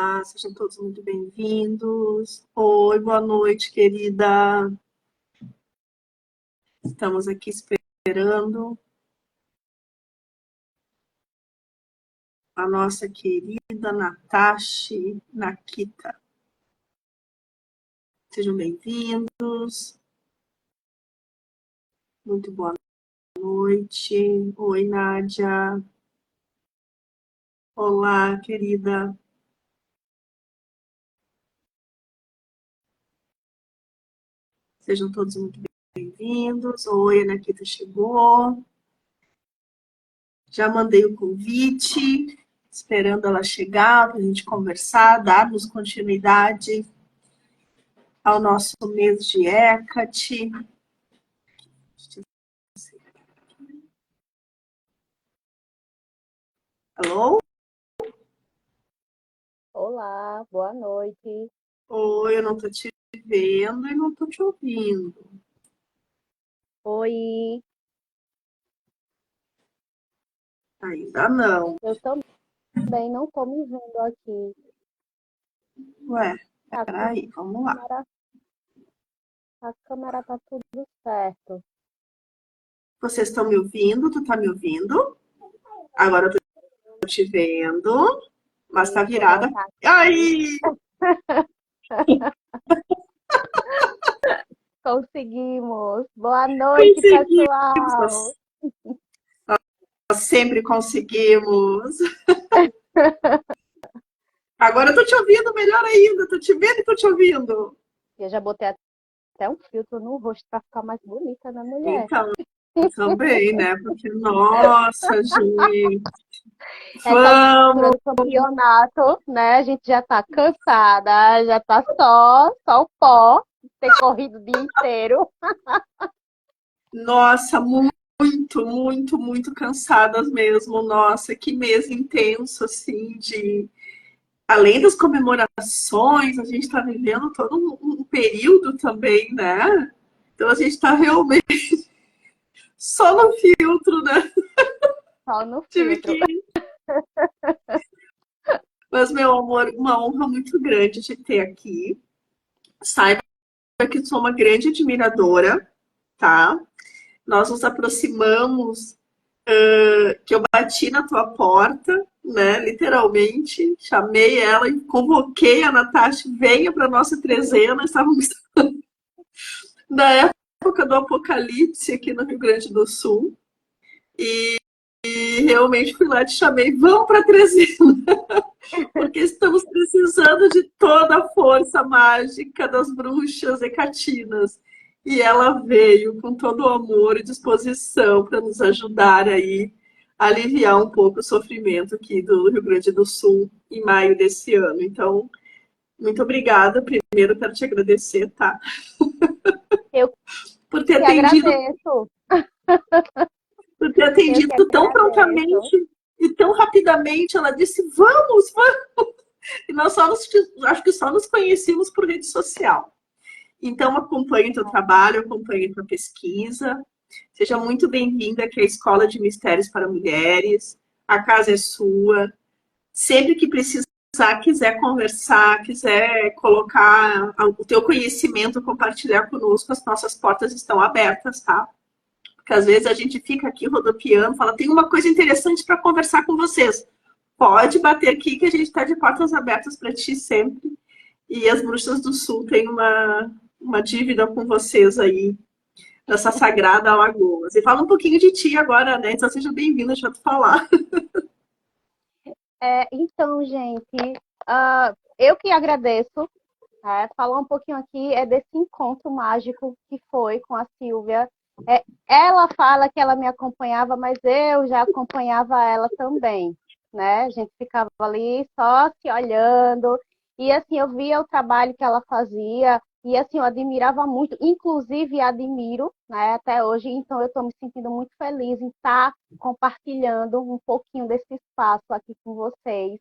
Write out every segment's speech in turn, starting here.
Olá, sejam todos muito bem-vindos. Oi, boa noite, querida. Estamos aqui esperando a nossa querida Natashi Nakita. Sejam bem-vindos. Muito boa noite. Oi, Nádia. Olá, querida. Sejam todos muito bem-vindos. Oi, a Nakita chegou. Já mandei o convite, esperando ela chegar para a gente conversar, darmos continuidade ao nosso mês de Hecate. Alô? Olá, boa noite. Oi, eu não estou te vendo e não estou te ouvindo. Oi, Ainda não. eu também não estou me vendo aqui. Ué, A peraí, vamos lá. câmera, a câmera tá tudo certo. Vocês estão me ouvindo? Tu tá me ouvindo? Agora eu tô te vendo, mas tá Deixa eu virada. voltar Aí! Conseguimos! Boa noite, Conseguimos! pessoal! Nós sempre conseguimos. Agora eu tô te ouvindo melhor ainda. Tô te vendo e tô te ouvindo. Eu já botei até um filtro no rosto para ficar mais bonita, né, mulher? Então, também, né? Porque, nossa, gente, Essa altura vamos. do campeonato, né? A gente já tá cansada, já tá só o pó, ter corrido o dia inteiro. Nossa, muito, muito, muito cansadas mesmo. Nossa, que mês intenso, assim, de. Além das comemorações, a gente está vivendo todo um período também, né? Então a gente está realmente só no filtro, né? Só no Tive filtro. que. Mas, meu amor, uma honra muito grande te ter aqui. Saiba que sou uma grande admiradora, tá? Nós nos aproximamos, que eu bati na tua porta, né? Literalmente, chamei ela e convoquei a Natasha, venha para nossa trezena. Estávamos na época do apocalipse aqui no Rio Grande do Sul. E realmente fui lá e te chamei, vamos para a trezena, porque estamos precisando de toda a força mágica das bruxas hecatinas. E ela veio com todo o amor e disposição para nos ajudar aí a aliviar um pouco o sofrimento aqui do Rio Grande do Sul em maio desse ano. Então, muito obrigada. Primeiro, quero te agradecer, tá? Eu Por ter que atendido, agradeço. por ter Eu que atendido tão agradeço. prontamente e tão rapidamente. Ela disse, vamos, vamos. E nós acho que só nos conhecíamos por rede social. Então, acompanhe o teu trabalho, acompanhe a tua pesquisa. Seja muito bem-vinda aqui à Escola de Mistérios para Mulheres. A casa é sua. Sempre que precisar, quiser conversar, quiser colocar o teu conhecimento, compartilhar conosco, as nossas portas estão abertas, tá? Porque às vezes a gente fica aqui rodopiando, fala, tem uma coisa interessante para conversar com vocês. Pode bater aqui que a gente está de portas abertas para ti sempre. E as Bruxas do Sul têm uma dívida com vocês aí, nessa sagrada Alagoas. E fala um pouquinho de ti agora, né? Então seja bem-vinda, deixa eu te falar. Então, gente, eu que agradeço. Falar um pouquinho aqui desse encontro mágico que foi com a Silvia. Ela fala que ela me acompanhava, mas eu já acompanhava ela também, né? A gente ficava ali só se olhando e assim eu via o trabalho que ela fazia e assim eu admirava muito, inclusive admiro, né? Até hoje, então eu estou me sentindo muito feliz em estar compartilhando um pouquinho desse espaço aqui com vocês,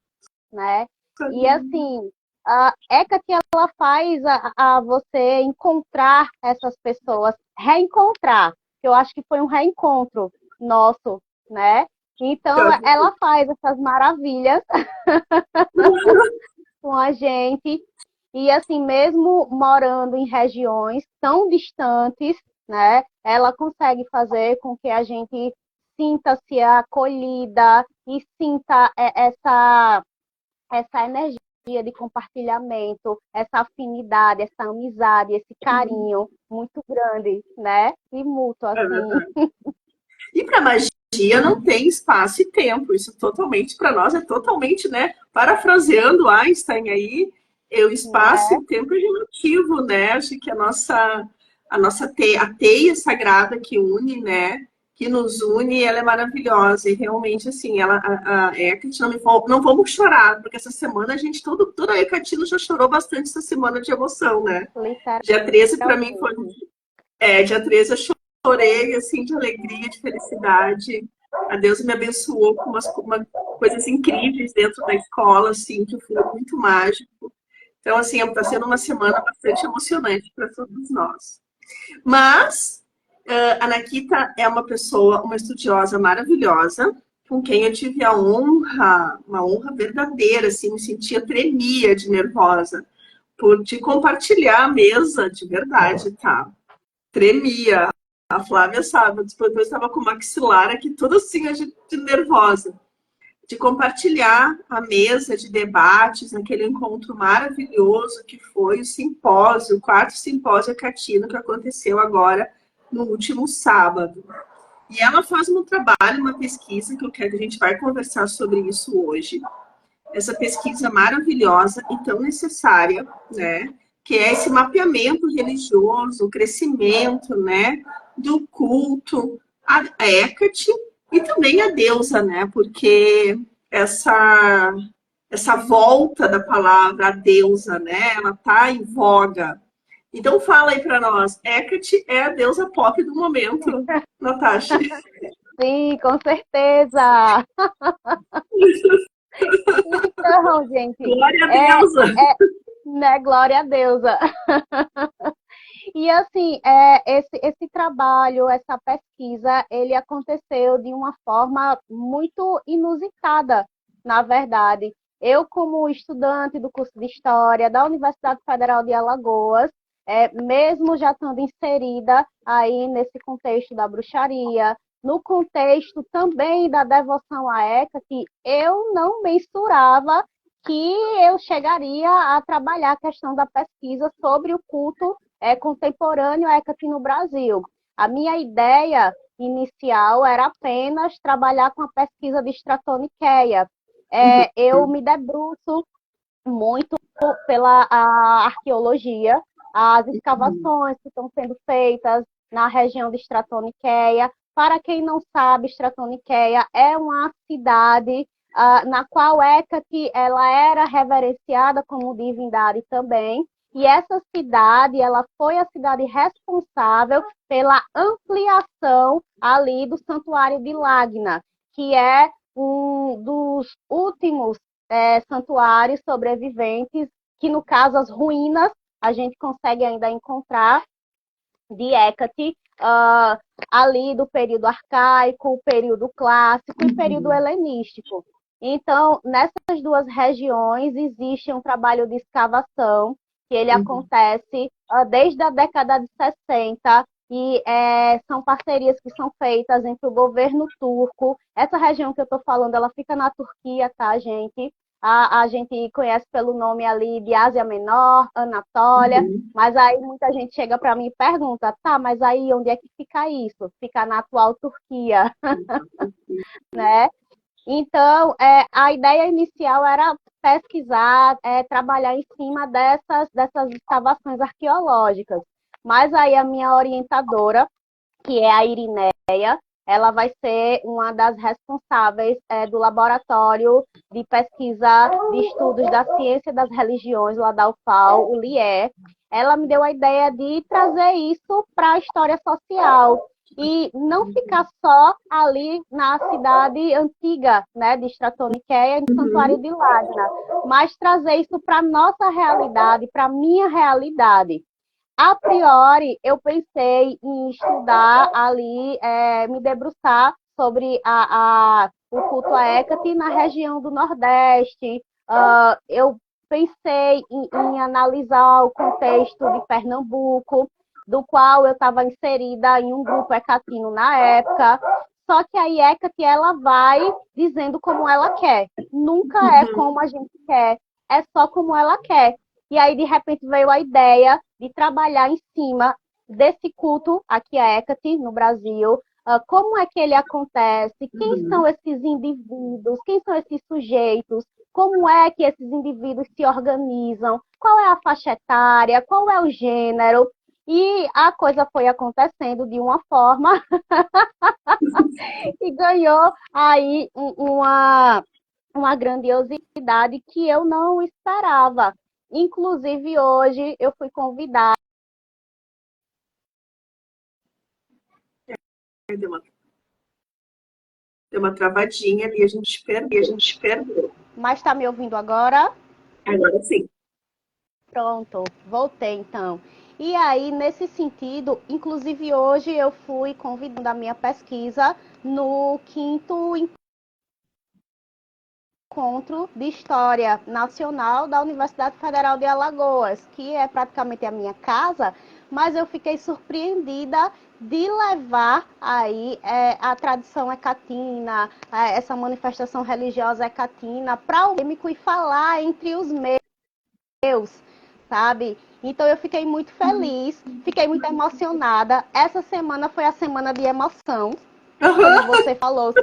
né? E assim a Hecate, ela faz a você encontrar essas pessoas, reencontrar, que eu acho que foi um reencontro nosso, né? Então, ela faz essas maravilhas com a gente. E assim, mesmo morando em regiões tão distantes, né, ela consegue fazer com que a gente sinta-se acolhida e sinta essa energia de compartilhamento, essa afinidade, essa amizade, esse carinho muito grande, né? E mútuo, É assim. verdade. E para magia não tem espaço e tempo. Isso totalmente, para nós, é totalmente, né? Parafraseando Einstein aí, o espaço Né? e tempo é relativo, né? Acho que a teia sagrada que une, né? Que nos une, ela é maravilhosa. E realmente, assim, a Hecate, não vamos chorar, porque essa semana a gente, toda a Hecatina já chorou bastante essa semana de emoção, né? Dia 13 para mim foi Literalmente. dia 13 eu chorei, assim, de alegria, de felicidade. A Deus me abençoou com coisas incríveis dentro da escola, assim, que foi muito mágico. Então, assim, está sendo uma semana bastante emocionante para todos nós. Mas a Nakita é uma pessoa, uma estudiosa maravilhosa, com quem eu tive a honra, uma honra verdadeira, assim, me sentia tremia de nervosa, por te compartilhar a mesa de verdade, tá? Tremia. A Flávia sabe, depois eu estava com o maxilar aqui toda assim, de nervosa. De compartilhar a mesa de debates naquele encontro maravilhoso que foi o simpósio, o quarto simpósio Catino, que aconteceu agora no último sábado. E ela faz um trabalho, uma pesquisa, que eu quero, a gente vai conversar sobre isso hoje. Essa pesquisa maravilhosa e tão necessária, né? Que é esse mapeamento religioso, o crescimento, né? Do culto a Hecate e também a deusa, né? Porque essa essa volta da palavra a deusa, né? Ela tá em voga. Então fala aí para nós, Hecate é a deusa pop do momento, Natasha. Sim, com certeza. Então, gente, Glória a é, deusa. né, glória a deusa. E assim, esse trabalho, essa pesquisa, ele aconteceu de uma forma muito inusitada, na verdade. Eu, como estudante do curso de História da Universidade Federal de Alagoas, mesmo já estando inserida aí nesse contexto da bruxaria, no contexto também da devoção à Hecate, eu não mensurava que eu chegaria a trabalhar a questão da pesquisa sobre o culto contemporâneo Hecate no Brasil. A minha ideia inicial era apenas trabalhar com a pesquisa de Stratoniceia. Eu me debruço muito pela arqueologia, as escavações que estão sendo feitas na região de Stratoniceia. Para quem não sabe, Stratoniceia é uma cidade na qual Hecate ela era reverenciada como divindade também. E essa cidade, ela foi a cidade responsável pela ampliação ali do Santuário de Lagna, que é um dos últimos santuários sobreviventes, que no caso as ruínas a gente consegue ainda encontrar de Hecate, ali do período arcaico, período clássico e período helenístico. Então, nessas duas regiões existe um trabalho de escavação que ele acontece desde a década de 60 e são parcerias que são feitas entre o governo turco. Essa região que eu estou falando, ela fica na Turquia, tá, gente? A gente conhece pelo nome ali de Ásia Menor, Anatólia, mas aí muita gente chega para mim e pergunta, tá, mas aí onde é que fica isso? Fica na atual Turquia, né? Então, a ideia inicial era pesquisar, trabalhar em cima dessas escavações arqueológicas. Mas aí a minha orientadora, que é a Irineia, ela vai ser uma das responsáveis do laboratório de pesquisa de estudos da ciência das religiões lá da UFAL, o LIE. Ela me deu a ideia de trazer isso para a história social e não ficar só ali na cidade antiga, né, de Stratoniceia, no Santuário de Lagna, mas trazer isso para a nossa realidade, para a minha realidade. A priori, eu pensei em estudar ali, me debruçar sobre o culto a Hecate na região do Nordeste. Eu pensei em analisar o contexto de Pernambuco, do qual eu estava inserida em um grupo hecatino na época. Só que a Hecate, ela vai dizendo como ela quer. Nunca é como a gente quer, é só como ela quer. E aí, de repente, veio a ideia de trabalhar em cima desse culto aqui a Hecate, no Brasil. Como é que ele acontece? Quem são esses indivíduos? Quem são esses sujeitos? Como é que esses indivíduos se organizam? Qual é a faixa etária? Qual é o gênero? E a coisa foi acontecendo de uma forma e ganhou aí uma grandiosidade que eu não esperava. Inclusive, hoje eu fui convidada. Deu uma travadinha ali, a gente perdeu. Mas está me ouvindo agora? Agora sim. Pronto, voltei então. E aí, nesse sentido, inclusive hoje eu fui convidando a minha pesquisa no quinto encontro de História Nacional da Universidade Federal de Alagoas, que é praticamente a minha casa, mas eu fiquei surpreendida de levar aí a tradição hecatina, essa manifestação religiosa hecatina, para o acadêmico e falar entre os meus, sabe? Então eu fiquei muito feliz, fiquei muito emocionada. Essa semana foi a semana de emoção, como você falou,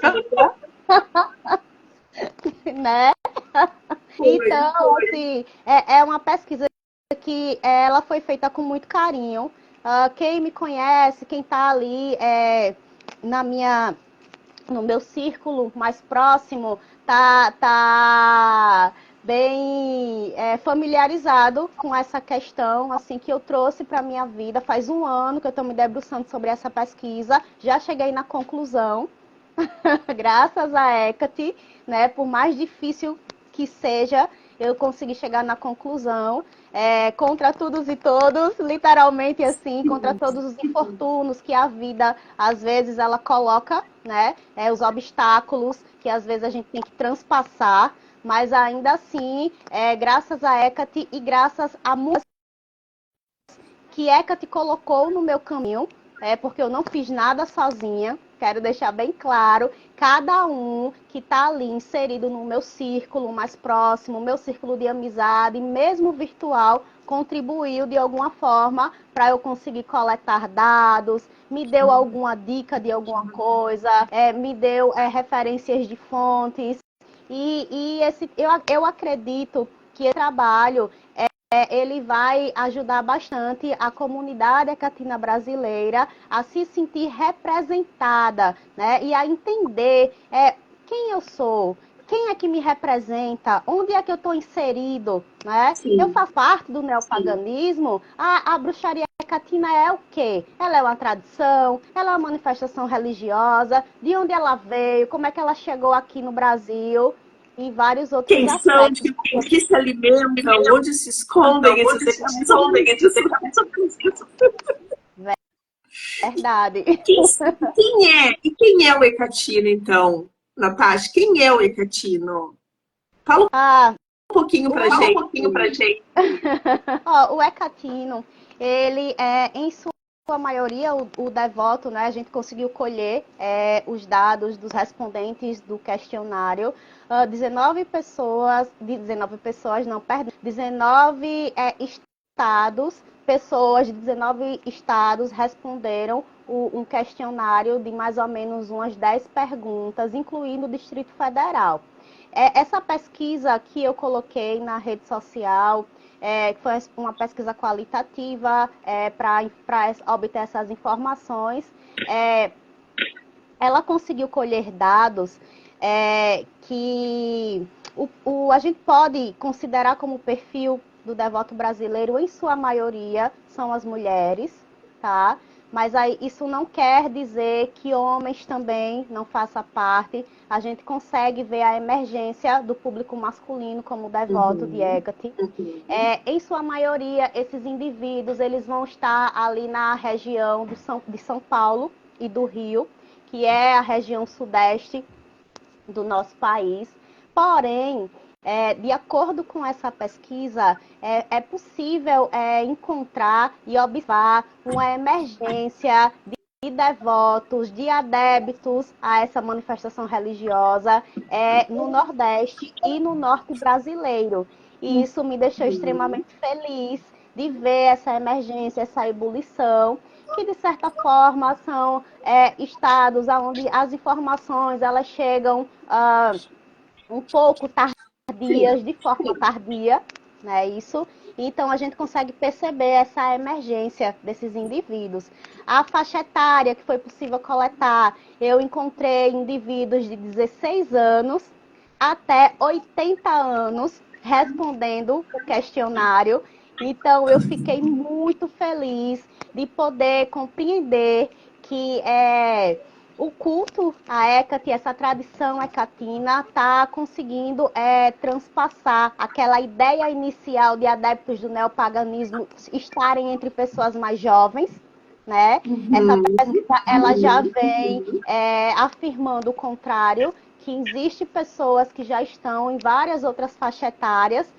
né? Então, assim, é uma pesquisa que ela foi feita com muito carinho. Quem me conhece, quem está ali na minha, no meu círculo mais próximo, tá bem familiarizado com essa questão, assim, que eu trouxe para minha vida. Faz um ano que eu estou me debruçando sobre essa pesquisa. Já cheguei na conclusão, graças a Hecate, né? Por mais difícil que seja, eu consegui chegar na conclusão, contra todos e todos, literalmente assim, contra todos os infortúnios que a vida, às vezes, ela coloca, né? Os obstáculos que, às vezes, a gente tem que transpassar, mas ainda assim, graças a Hecate e graças a muitas que Hecate colocou no meu caminho, porque eu não fiz nada sozinha, quero deixar bem claro, cada um que está ali inserido no meu círculo mais próximo, meu círculo de amizade, mesmo virtual, contribuiu de alguma forma para eu conseguir coletar dados, me deu alguma dica de alguma coisa, me deu referências de fontes, eu acredito que esse trabalho ele vai ajudar bastante a comunidade hecatina brasileira a se sentir representada, né? E a entender quem eu sou, quem é que me representa, onde é que eu estou inserido, né? Eu Sim. faço parte do neopaganismo, a bruxaria hecatina é o quê? Ela é uma tradição, ela é uma manifestação religiosa, de onde ela veio, como é que ela chegou aqui no Brasil, e vários outros Quem são, aspectos. de que se alimentam, onde se escondem esses mecanismos, só isso. Verdade. Quem é o Hecatino, então, Natasha? Quem é o Hecatino? Fala Ah, um pouquinho pra gente. o hecatino, ele em sua maioria, o devoto, né, a gente conseguiu colher os dados dos respondentes do questionário. 19 pessoas, não, perdão, 19 estados, pessoas de 19 estados responderam um questionário de mais ou menos umas 10 perguntas, incluindo o Distrito Federal. Essa pesquisa que eu coloquei na rede social, foi uma pesquisa qualitativa para obter essas informações, ela conseguiu colher dados que a gente pode considerar como perfil do devoto brasileiro, em sua maioria, são as mulheres, tá? Mas aí, isso não quer dizer que homens também não façam parte. A gente consegue ver a emergência do público masculino como devoto de Hecate. Em sua maioria, esses indivíduos eles vão estar ali na região de São Paulo e do Rio, que é a região sudeste do nosso país. Porém, De acordo com essa pesquisa, é possível encontrar e observar uma emergência de devotos, de adeptos a essa manifestação religiosa no Nordeste e no Norte brasileiro. E isso me deixou extremamente feliz de ver essa emergência, essa ebulição, que de certa forma são estados onde as informações elas chegam um pouco tardias, de forma tardia, né? Isso. Então a gente consegue perceber essa emergência desses indivíduos. A faixa etária que foi possível coletar, eu encontrei indivíduos de 16 anos até 80 anos respondendo o questionário. Então eu fiquei muito feliz de poder compreender que o culto à Hécate, essa tradição hecatina, está conseguindo transpassar aquela ideia inicial de adeptos do neopaganismo estarem entre pessoas mais jovens, né? Essa pesquisa ela já vem afirmando o contrário, que existe pessoas que já estão em várias outras faixas etárias,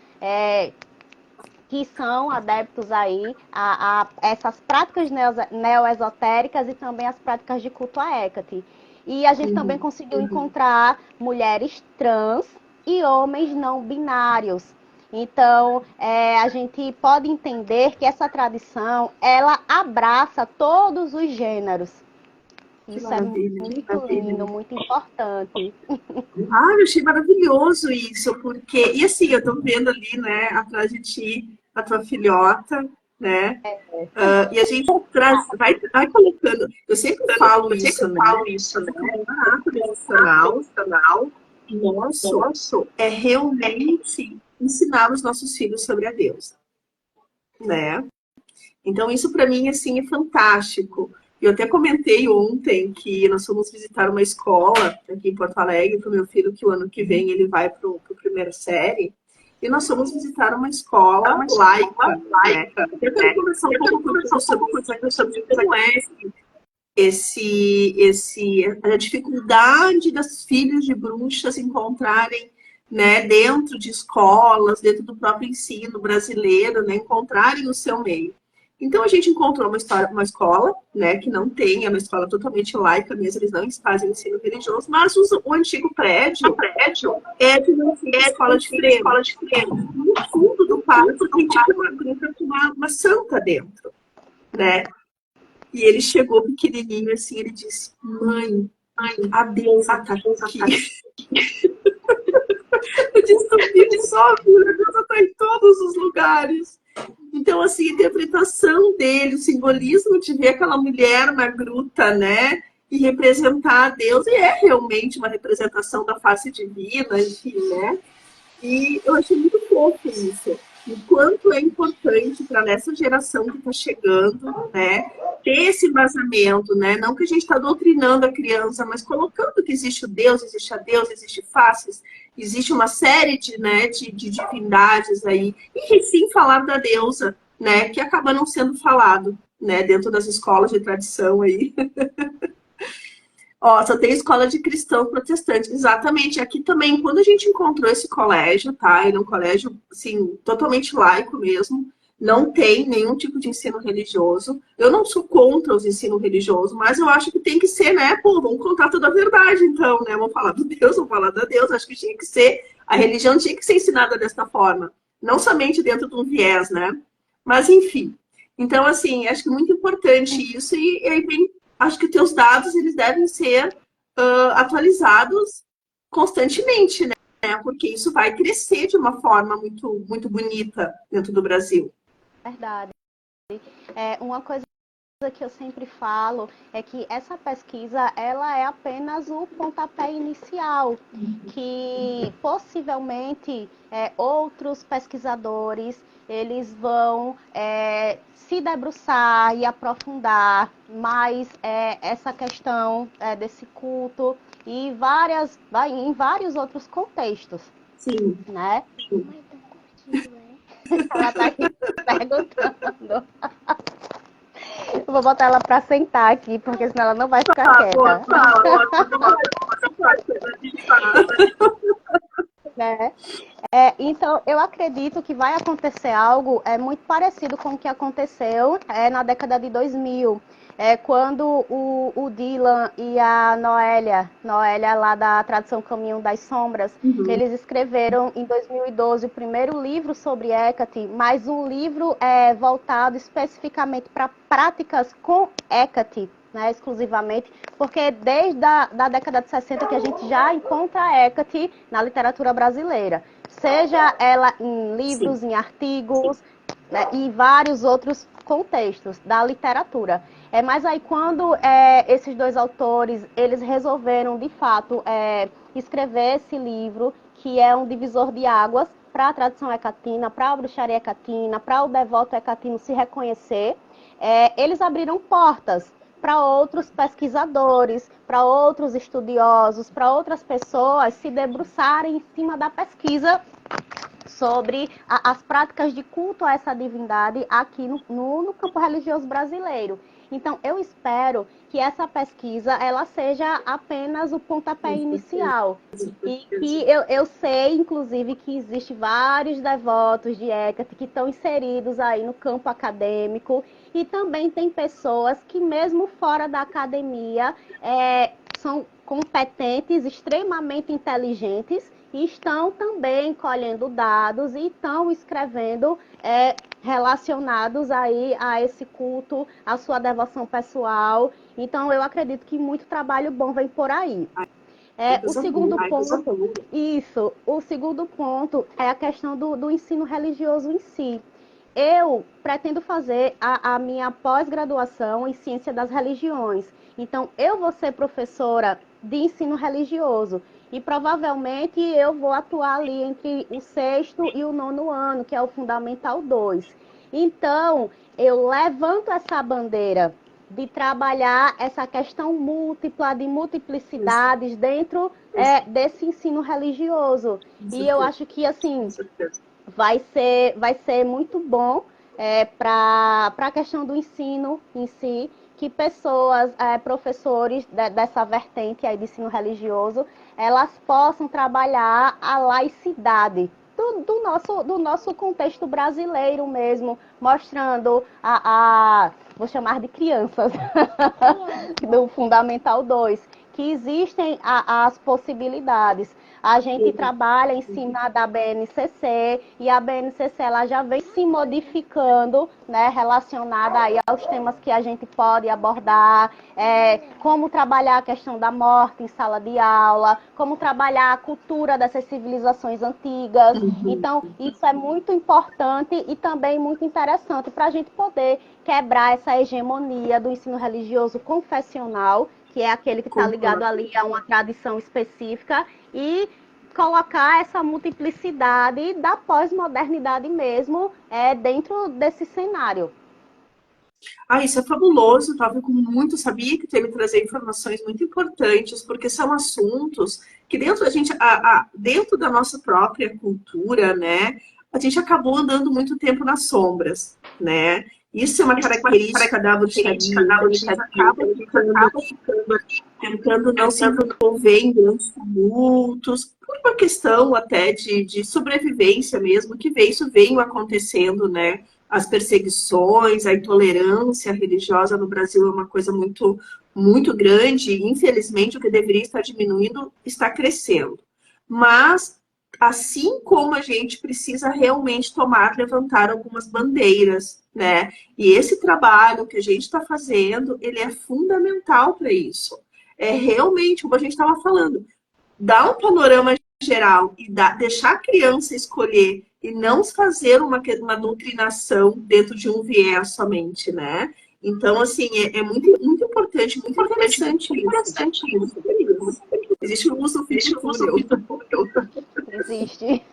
que são adeptos aí a essas práticas neoesotéricas e também as práticas de culto à Hécate. E a gente também conseguiu encontrar mulheres trans e homens não binários. Então, a gente pode entender que essa tradição, ela abraça todos os gêneros. Isso é muito lindo, muito importante. Ah, eu achei maravilhoso isso, porque... E assim, eu tô vendo ali, né, atrás de ti, a tua filhota, né? E a gente vai colocando... Eu sempre falo isso, né? O barato devocional nosso é realmente ensinar os nossos filhos sobre a deusa, né? Então, isso para mim, assim, é fantástico. Eu até comentei ontem que nós fomos visitar uma escola aqui em Porto Alegre para o meu filho, que o ano que vem ele vai para a primeira série. E nós fomos visitar uma escola laica, né? Eu quero conversar um pouco sobre como é a dificuldade das filhas de bruxas encontrarem, né, dentro de escolas, dentro do próprio ensino brasileiro, né, encontrarem o seu meio. Então a gente encontrou uma escola, né, que não tem, é uma escola totalmente laica mesmo, eles não fazem ensino religioso, mas o antigo prédio é de uma escola de freira. No fundo do pátio tem tipo uma gruta com uma santa dentro, né? E ele chegou pequenininho assim, ele disse: mãe, a deusa tá aqui. Eu disse: tu vive só, filha, a deusa tá em todos os lugares. Então, assim, a interpretação dele, o simbolismo de ver aquela mulher na gruta, né? E representar a deusa, e é realmente uma representação da face divina, enfim, né? E eu achei muito fofo isso. O quanto é importante para essa geração que está chegando, né? Ter esse embasamento, né? Não que a gente está doutrinando a criança, mas colocando que existe o Deus, existe a Deus, existe faces, existe uma série de divindades aí. E sim falar da deusa, né? Que acaba não sendo falado, né? Dentro das escolas de tradição aí. Ó, só tem escola de cristão protestante. Exatamente. Aqui também, quando a gente encontrou esse colégio, tá? Ele é um colégio, assim, totalmente laico mesmo. Não tem nenhum tipo de ensino religioso. Eu não sou contra os ensinos religiosos, mas eu acho que tem que ser, né? Pô, vamos contar toda a verdade, então, né? Vamos falar do Deus, vamos falar da Deus. Acho que tinha que ser, a religião tinha que ser ensinada desta forma. Não somente dentro de um viés, né? Mas, enfim. Então, assim, acho que é muito importante isso. E aí vem, acho que os teus dados, eles devem ser atualizados constantemente, né? Porque isso vai crescer de uma forma muito, muito bonita dentro do Brasil. Verdade. Uma coisa que eu sempre falo é que essa pesquisa ela é apenas o pontapé inicial, que possivelmente outros pesquisadores eles vão se debruçar e aprofundar mais essa questão desse culto e em vários outros contextos. Sim. Né? Ela está aqui perguntando. Eu vou botar ela para sentar aqui, porque senão ela não vai ficar quieta. né? Então, eu acredito que vai acontecer algo muito parecido com o que aconteceu na década de 2000, quando o Dylan e a Noélia lá da Tradução Caminho das Sombras, eles escreveram em 2012 o primeiro livro sobre Hecate, mas um livro voltado especificamente para práticas com Hecate, né, exclusivamente, porque desde a década de 60 que a gente já encontra a Hecate na literatura brasileira, seja ela em livros, Sim. em artigos, né, e vários outros contextos da literatura. Mas aí quando esses dois autores, eles resolveram, de fato, escrever esse livro, que é um divisor de águas para a tradição hecatina, para a bruxaria hecatina, para o devoto hecatino se reconhecer, eles abriram portas para outros pesquisadores, para outros estudiosos, para outras pessoas se debruçarem em cima da pesquisa sobre as práticas de culto a essa divindade aqui no campo religioso brasileiro. Então, eu espero que essa pesquisa ela seja apenas o pontapé inicial. E que eu sei, inclusive, que existe vários devotos de Hecate que estão inseridos aí no campo acadêmico. E também tem pessoas que, mesmo fora da academia, são competentes, extremamente inteligentes, e estão também colhendo dados e estão escrevendo relacionados aí a esse culto, a sua devoção pessoal. Então, eu acredito que muito trabalho bom vem por aí. O segundo ponto é a questão do ensino religioso em si. Eu pretendo fazer a minha pós-graduação em Ciência das Religiões. Então, eu vou ser professora de ensino religioso. E provavelmente eu vou atuar ali entre o 6º e o 9º ano, que é o Fundamental 2. Então, eu levanto essa bandeira de trabalhar essa questão múltipla, de multiplicidades dentro desse ensino religioso. E eu acho que, assim, vai ser muito bom para a questão do ensino em si, que pessoas, professores dessa vertente aí de ensino religioso, elas possam trabalhar a laicidade do nosso contexto brasileiro mesmo, mostrando vou chamar de crianças, do Fundamental 2, que existem as possibilidades. A gente trabalha em cima da BNCC e a BNCC ela já vem se modificando, né, relacionada aí aos temas que a gente pode abordar, como trabalhar a questão da morte em sala de aula, como trabalhar a cultura dessas civilizações antigas. Então, isso é muito importante e também muito interessante para a gente poder quebrar essa hegemonia do ensino religioso confessional, que é aquele que está ligado ali a uma tradição específica, e colocar essa multiplicidade da pós-modernidade mesmo dentro desse cenário. Isso é fabuloso, estava com muito, sabia que tem me trazer informações muito importantes, porque são assuntos que dentro da gente, dentro da nossa própria cultura, né, a gente acabou andando muito tempo nas sombras, né? Isso é uma característica da bruxaria, a gente acaba tentando não se envolver em grandes tumultos, por uma questão até de sobrevivência mesmo, que isso veio acontecendo, né? As perseguições, a intolerância religiosa no Brasil é uma coisa muito, muito grande, e infelizmente o que deveria estar diminuindo está crescendo. Mas, assim como a gente precisa realmente levantar algumas bandeiras, né? E esse trabalho que a gente está fazendo, ele é fundamental para isso. É realmente, como a gente estava falando, dar um panorama geral e deixar a criança escolher e não fazer uma doutrinação dentro de um viés somente, né? Então, assim, é muito, muito importante, muito interessante isso. Existe um uso físico. Existe.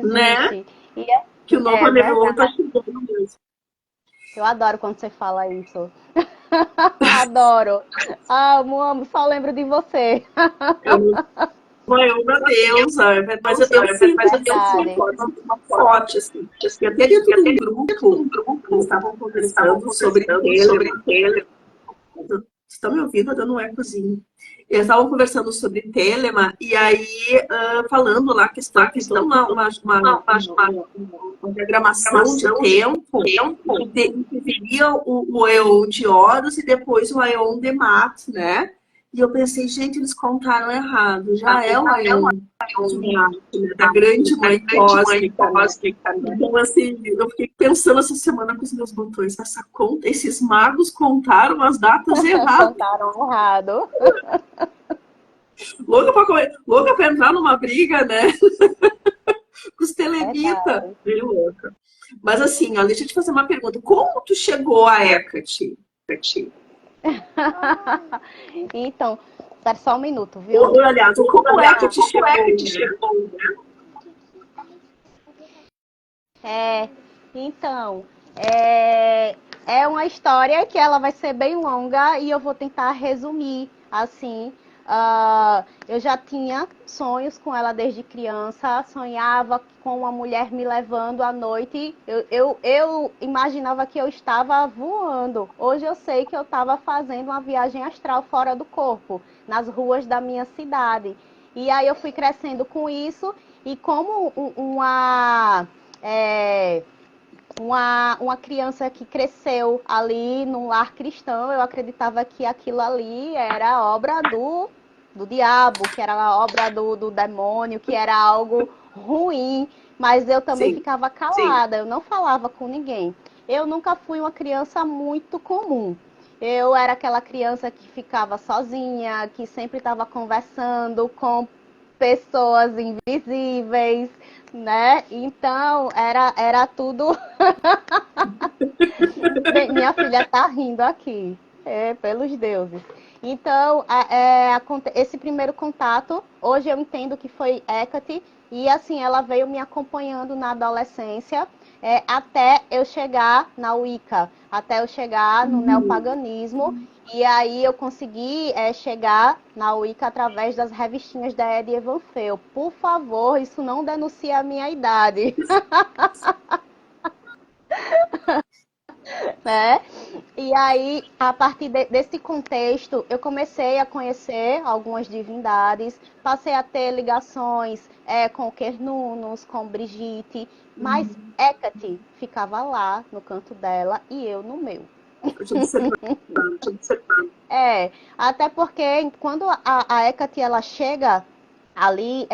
Né? E Que o novo Réveillon está chegando mesmo. Eu adoro quando você fala isso. Adoro. Amo, só lembro de você. Meu Deus, mas eu sinto uma forte, assim. E até dentro de um grupo, eles estavam conversando sobre Taylor. Vocês estão me ouvindo? Dando um ecozinho. Eles estavam conversando sobre Telema e aí falando lá que está toda uma diagramação de tempo que viria o Eon de Horus e depois o Aeon de Mat, né? E eu pensei, gente, eles contaram errado. Já é o Aeon de Mat, né? Da grande mãe cósmica, né? Então, assim, eu fiquei pensando essa semana com os meus botões. Esses magos contaram as datas erradas. Contaram errado. Louca pra entrar numa briga, né? Com os telemitas. Bem louca. Mas assim, ó, deixa eu te fazer uma pergunta. Como tu chegou a Hecate? Então, espera só um minuto, viu? Aliás, como Hecate chegou? Então, é uma história que ela vai ser bem longa e eu vou tentar resumir, assim. Eu já tinha sonhos com ela desde criança, sonhava com uma mulher me levando à noite. Eu imaginava que eu estava voando. Hoje eu sei que eu estava fazendo uma viagem astral fora do corpo, nas ruas da minha cidade. E aí eu fui crescendo com isso e como uma criança que cresceu ali num lar cristão, eu acreditava que aquilo ali era obra do diabo, que era a obra do demônio, que era algo ruim, mas eu também ficava calada, eu não falava com ninguém. Eu nunca fui uma criança muito comum. Eu era aquela criança que ficava sozinha, que sempre estava conversando com pessoas invisíveis, né? Então, era tudo. Minha filha tá rindo aqui, pelos deuses. Então, esse primeiro contato, hoje eu entendo que foi Hecate, e assim, ela veio me acompanhando na adolescência, até eu chegar na Wicca, até eu chegar no neopaganismo, e aí eu consegui chegar na Wicca através das revistinhas da Eddie Van Feel. Por favor, isso não denuncia a minha idade. Né? E aí, a partir desse contexto, eu comecei a conhecer algumas divindades, passei a ter ligações com Quernunnos, com Brigitte, mas Hecate ficava lá no canto dela e eu no meu. Até porque quando a Hecate ela chega ali,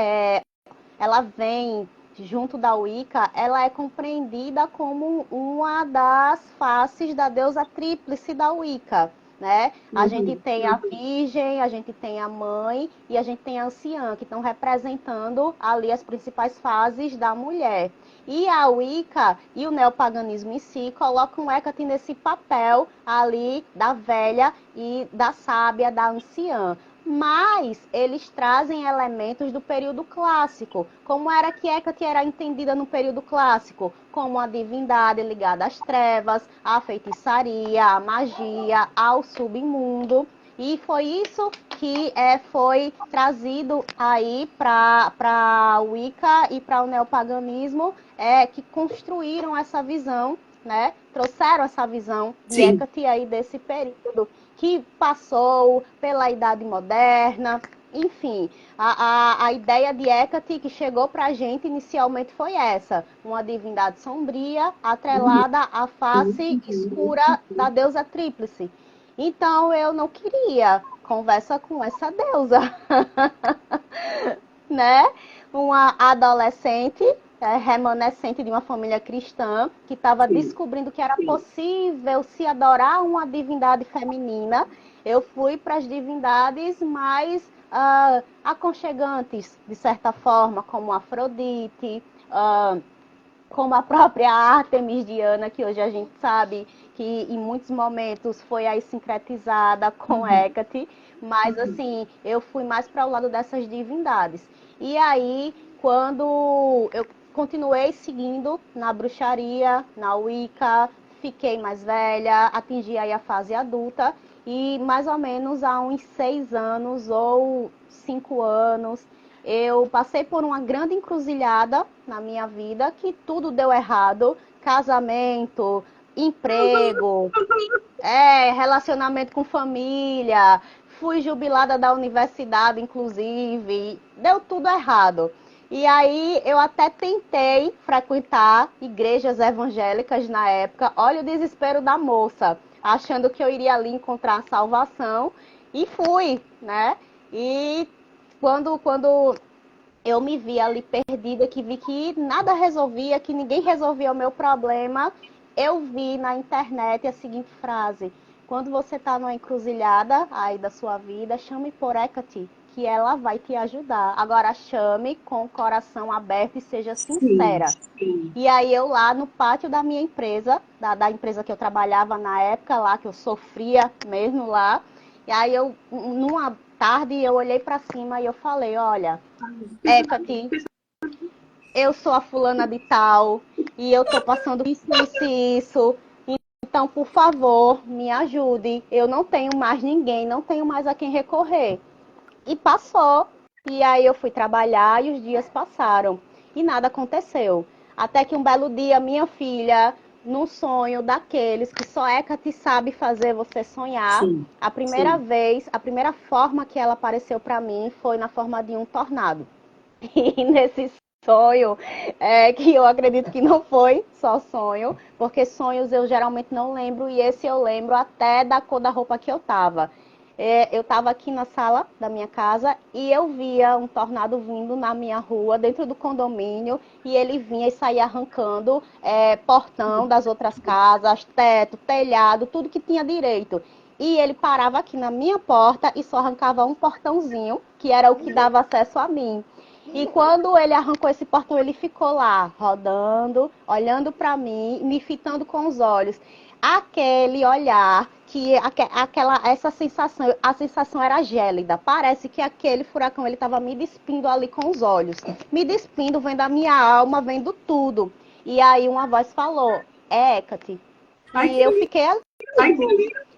ela vem junto da Wicca, ela é compreendida como uma das faces da deusa tríplice da Wicca, né? A gente tem a Virgem, a gente tem a Mãe e a gente tem a Anciã, que estão representando ali as principais fases da mulher. E a Wicca e o neopaganismo em si colocam Hecate nesse papel ali da velha e da sábia, da anciã. Mas eles trazem elementos do período clássico. Como era que Hecate era entendida no período clássico? Como a divindade ligada às trevas, à feitiçaria, à magia, ao submundo. E foi isso que foi trazido aí para a Wicca e para o neopaganismo, que construíram essa visão, né? Trouxeram essa visão de Hecate aí desse período que passou pela Idade Moderna, enfim, a ideia de Hecate que chegou para a gente inicialmente foi essa, uma divindade sombria atrelada à face escura da deusa tríplice. Então eu não queria conversa com essa deusa, né? Uma adolescente remanescente de uma família cristã que estava descobrindo que era possível se adorar uma divindade feminina. Eu fui para as divindades mais aconchegantes, de certa forma, como Afrodite, como a própria Ártemis Diana, que hoje a gente sabe que em muitos momentos foi aí sincretizada com Hecate, mas assim, eu fui mais para o lado dessas divindades. E aí, quando eu continuei seguindo na bruxaria, na Wicca, fiquei mais velha, atingi aí a fase adulta, e mais ou menos há uns 6 anos ou 5 anos, eu passei por uma grande encruzilhada na minha vida, que tudo deu errado, casamento, emprego, relacionamento com família, fui jubilada da universidade, inclusive, deu tudo errado. E aí eu até tentei frequentar igrejas evangélicas na época. Olha o desespero da moça, achando que eu iria ali encontrar a salvação. E fui, né? E quando eu me vi ali perdida, que vi que nada resolvia, que ninguém resolvia o meu problema, eu vi na internet a seguinte frase: quando você está numa encruzilhada aí da sua vida, chame por Hecate, que ela vai te ajudar. Agora chame com o coração aberto e seja Sim, sincera. sim. E aí eu lá no pátio da minha empresa, da empresa que eu trabalhava na época lá, que eu sofria mesmo lá, e aí eu, numa tarde, eu olhei para cima e eu falei: olha, Hecate, eu sou a fulana de tal e eu tô passando isso. Então, por favor, me ajude. Eu não tenho mais ninguém, não tenho mais a quem recorrer. E passou. E aí eu fui trabalhar e os dias passaram. E nada aconteceu. Até que um belo dia, minha filha, num sonho daqueles que só Hecate sabe fazer você sonhar, Sim, a primeira sim. vez, a primeira forma que ela apareceu para mim foi na forma de um tornado. E nesse sonho, que eu acredito que não foi só sonho, porque sonhos eu geralmente não lembro, e esse eu lembro até da cor da roupa que eu tava. Eu estava aqui na sala da minha casa e eu via um tornado vindo na minha rua, dentro do condomínio, e ele vinha e saía arrancando portão das outras casas, teto, telhado, tudo que tinha direito. E ele parava aqui na minha porta e só arrancava um portãozinho, que era o que dava acesso a mim. E quando ele arrancou esse portão, ele ficou lá, rodando, olhando para mim, me fitando com os olhos. Aquele olhar, essa sensação, a sensação era gélida. Parece que aquele furacão, ele estava me despindo ali com os olhos. Me despindo, vendo a minha alma, vendo tudo. E aí uma voz falou: Hecate. Ai, E que eu lindo. fiquei ali. Ai, que lindo.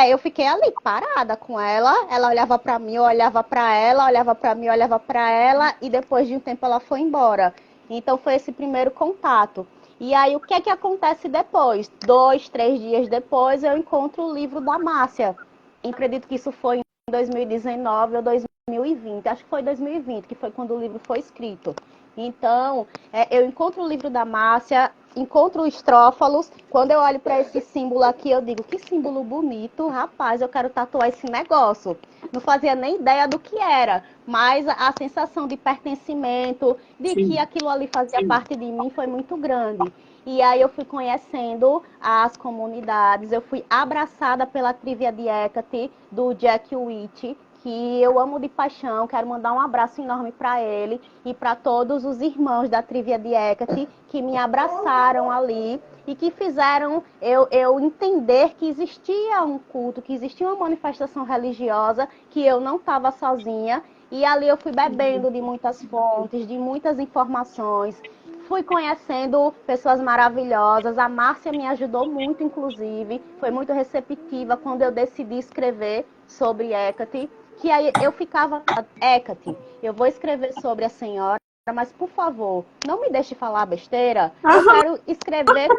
Eu fiquei ali parada com ela. Ela olhava para mim, eu olhava para ela, olhava para mim, eu olhava para ela, e depois de um tempo ela foi embora. Então foi esse primeiro contato. E aí o que é que acontece depois? 2, 3 dias depois eu encontro o livro da Márcia. Eu acredito que isso foi em 2019 ou 2020. Acho que foi 2020, que foi quando o livro foi escrito. Então, eu encontro o livro da Márcia, encontro os Estrófalos. Quando eu olho para esse símbolo aqui, eu digo: que símbolo bonito, rapaz, eu quero tatuar esse negócio. Não fazia nem ideia do que era, mas a sensação de pertencimento, de que Sim, aquilo ali fazia sim. parte de mim, foi muito grande. E aí eu fui conhecendo as comunidades, eu fui abraçada pela Trivia de Hecate, do Jack Witt, que eu amo de paixão. Quero mandar um abraço enorme para ele e para todos os irmãos da Trivia de Hecate que me abraçaram ali e que fizeram eu entender que existia um culto, que existia uma manifestação religiosa, que eu não estava sozinha. E ali eu fui bebendo de muitas fontes, de muitas informações, fui conhecendo pessoas maravilhosas. A Márcia me ajudou muito, inclusive, foi muito receptiva quando eu decidi escrever sobre Hecate, que aí eu ficava: Hecate, eu vou escrever sobre a senhora, mas por favor, não me deixe falar besteira. Eu Aham, quero escrever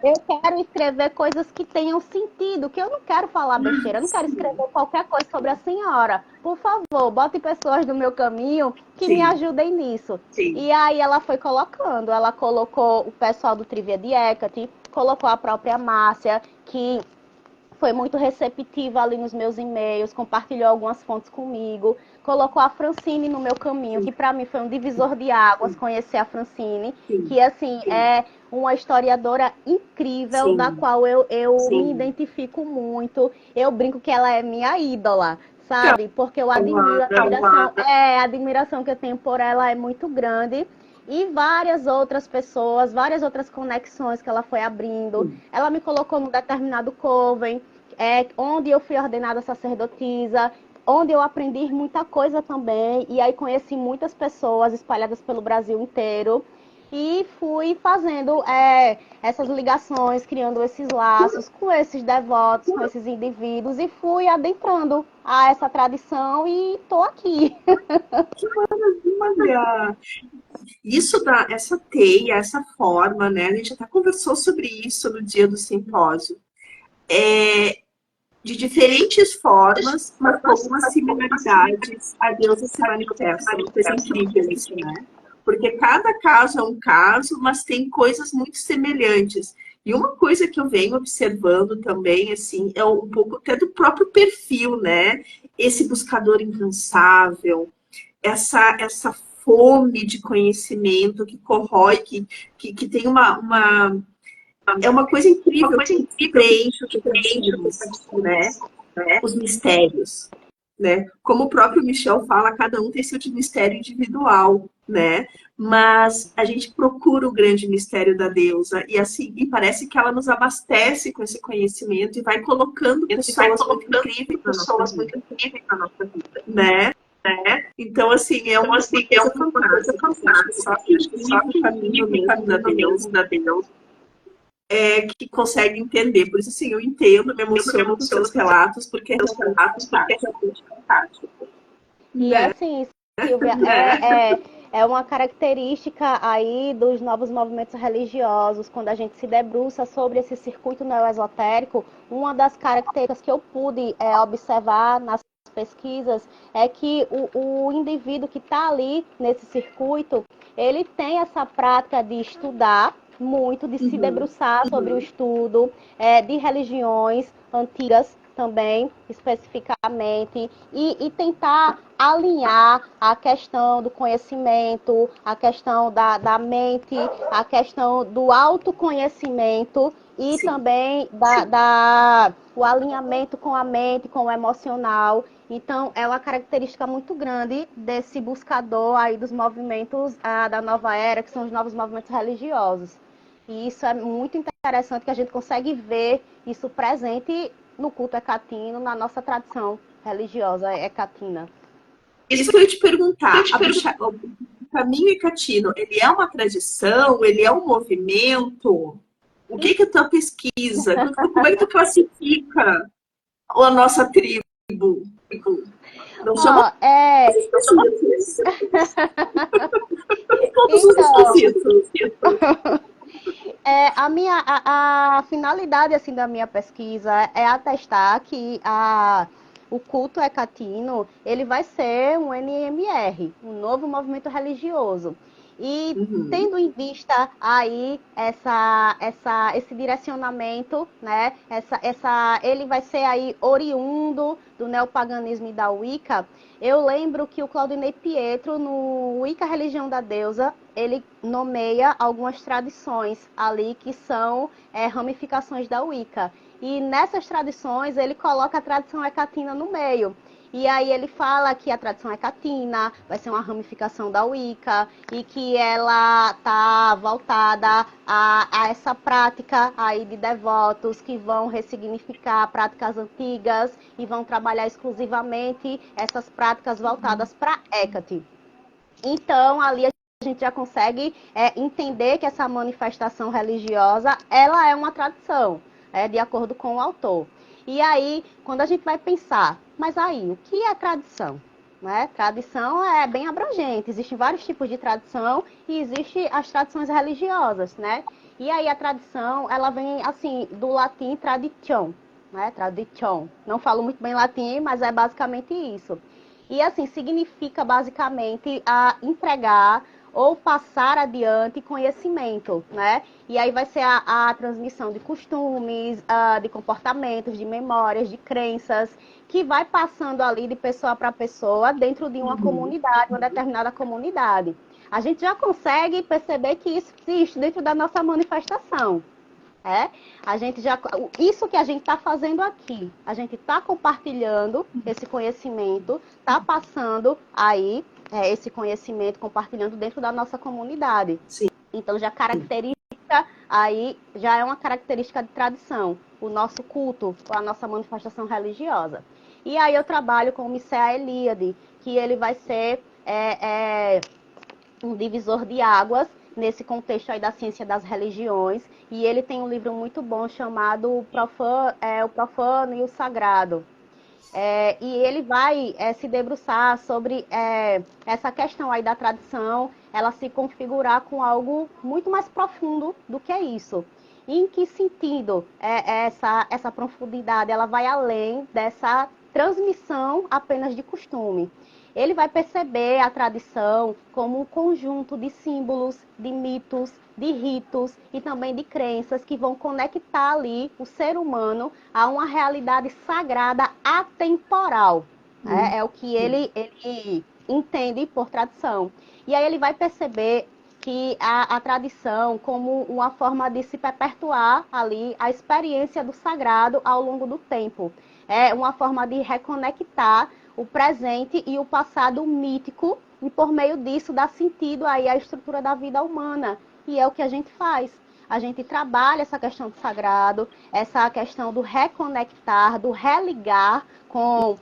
eu quero escrever coisas que tenham sentido, que eu não quero falar besteira, eu não quero escrever qualquer coisa sobre a senhora. Por favor, bote pessoas do meu caminho que me sim, ajudem nisso. sim. E aí ela foi colocando, ela colocou o pessoal do Trivia de Hecate, colocou a própria Márcia, que foi muito receptiva ali nos meus e-mails, compartilhou algumas fontes comigo, colocou a Francine no meu caminho, que para mim foi um divisor de águas conhecer a Francine, Sim, que assim é uma historiadora incrível, da sim, qual eu me sim. identifico muito. Eu brinco que ela é minha ídola, sabe? Porque eu admiro, a admiração que eu tenho por ela é muito grande. E várias outras pessoas, várias outras conexões que ela foi abrindo. Ela me colocou num determinado coven, onde eu fui ordenada sacerdotisa, onde eu aprendi muita coisa também, e aí conheci muitas pessoas espalhadas pelo Brasil inteiro, e fui fazendo essas ligações, criando esses laços com esses devotos, com esses indivíduos, e fui adentrando a essa tradição e estou aqui. Olha, isso dá essa teia, essa forma, né? A gente até conversou sobre isso no dia do simpósio. De diferentes formas, mas com algumas similaridades, a deusa se manifesta. Uma coisa incrível isso, né? Porque cada caso é um caso, mas tem coisas muito semelhantes. E uma coisa que eu venho observando também, assim, é um pouco até do próprio perfil, né? Esse buscador incansável, essa fome de conhecimento que corrói, que tem é uma coisa incrível que preenche o que né? Os mistérios, né? Como o próprio Michel fala, cada um tem seu mistério individual, né? Mas a gente procura o grande mistério da deusa e assim, e parece que ela nos abastece com esse conhecimento e vai colocando pessoas muito incríveis na nossa vida, né? Então, assim, é uma coisa fantástica. Só quem vive o caminho mesmo da deusa que consegue entender. Por isso, assim, eu entendo, me emociono com seus relatos, porque é realmente fantástico. E assim, Silvia, é uma característica aí dos novos movimentos religiosos, quando a gente se debruça sobre esse circuito neoesotérico, uma das características que eu pude observar nas pesquisas é que o indivíduo que está ali nesse circuito, ele tem essa prática de estudar muito, de se debruçar sobre o estudo de religiões antigas também, especificamente, e tentar alinhar a questão do conhecimento, a questão da mente, a questão do autoconhecimento e também o alinhamento com a mente, com o emocional. Então, é uma característica muito grande desse buscador aí dos movimentos da nova era, que são os novos movimentos religiosos. E isso é muito interessante, que a gente consegue ver isso presente no culto hecatino, na nossa tradição religiosa hecatina. Isso que eu ia te perguntar, o caminho hecatino, ele é uma tradição, ele é um movimento? O que é a tua pesquisa? Como é que tu classifica a nossa tribo? Não chama todos os esquisitos. A finalidade assim, da minha pesquisa é atestar que o culto hecatino ele vai ser um NMR, um novo movimento religioso. E tendo em vista aí esse direcionamento, né? Ele vai ser aí oriundo do neopaganismo e da Wicca. Eu lembro que o Claudinei Pietro, no Wicca Religião da Deusa, ele nomeia algumas tradições ali que são ramificações da Wicca. E nessas tradições ele coloca a tradição hecatina no meio. E aí ele fala que a tradição hecatina vai ser uma ramificação da Wicca e que ela está voltada a essa prática aí de devotos que vão ressignificar práticas antigas e vão trabalhar exclusivamente essas práticas voltadas para Hecate. Então, ali a gente já consegue entender que essa manifestação religiosa, ela é uma tradição, de acordo com o autor. E aí, quando a gente vai pensar, mas aí, o que é tradição? Né? Tradição é bem abrangente, existem vários tipos de tradição e existem as tradições religiosas, né? E aí a tradição, ela vem, assim, do latim tradition, né? Tradition. Não falo muito bem latim, mas é basicamente isso. E assim, significa basicamente entregar ou passar adiante conhecimento, né? E aí vai ser a transmissão de costumes, de comportamentos, de memórias, de crenças, que vai passando ali de pessoa para pessoa dentro de uma comunidade, uma determinada comunidade. A gente já consegue perceber que isso existe dentro da nossa manifestação. Isso que a gente está fazendo aqui, a gente está compartilhando esse conhecimento, está passando aí esse conhecimento, compartilhando dentro da nossa comunidade. Sim. Então já caracteriza aí, já é uma característica de tradição, o nosso culto, a nossa manifestação religiosa. E aí eu trabalho com o Mircea Eliade, que ele vai ser um divisor de águas nesse contexto aí da ciência das religiões, e ele tem um livro muito bom chamado O Profano e o Sagrado. E ele vai se debruçar sobre essa questão aí da tradição ela se configurar com algo muito mais profundo do que isso. Em que sentido essa profundidade ela vai além dessa transmissão apenas de costume? Ele vai perceber a tradição como um conjunto de símbolos, de mitos, de ritos e também de crenças que vão conectar ali o ser humano a uma realidade sagrada atemporal. É o que ele entende por tradição. E aí ele vai perceber que a tradição como uma forma de se perpetuar ali a experiência do sagrado ao longo do tempo. É uma forma de reconectar o presente e o passado mítico e por meio disso dá sentido aí à estrutura da vida humana. E é o que a gente faz. A gente trabalha essa questão do sagrado, essa questão do reconectar, do religar com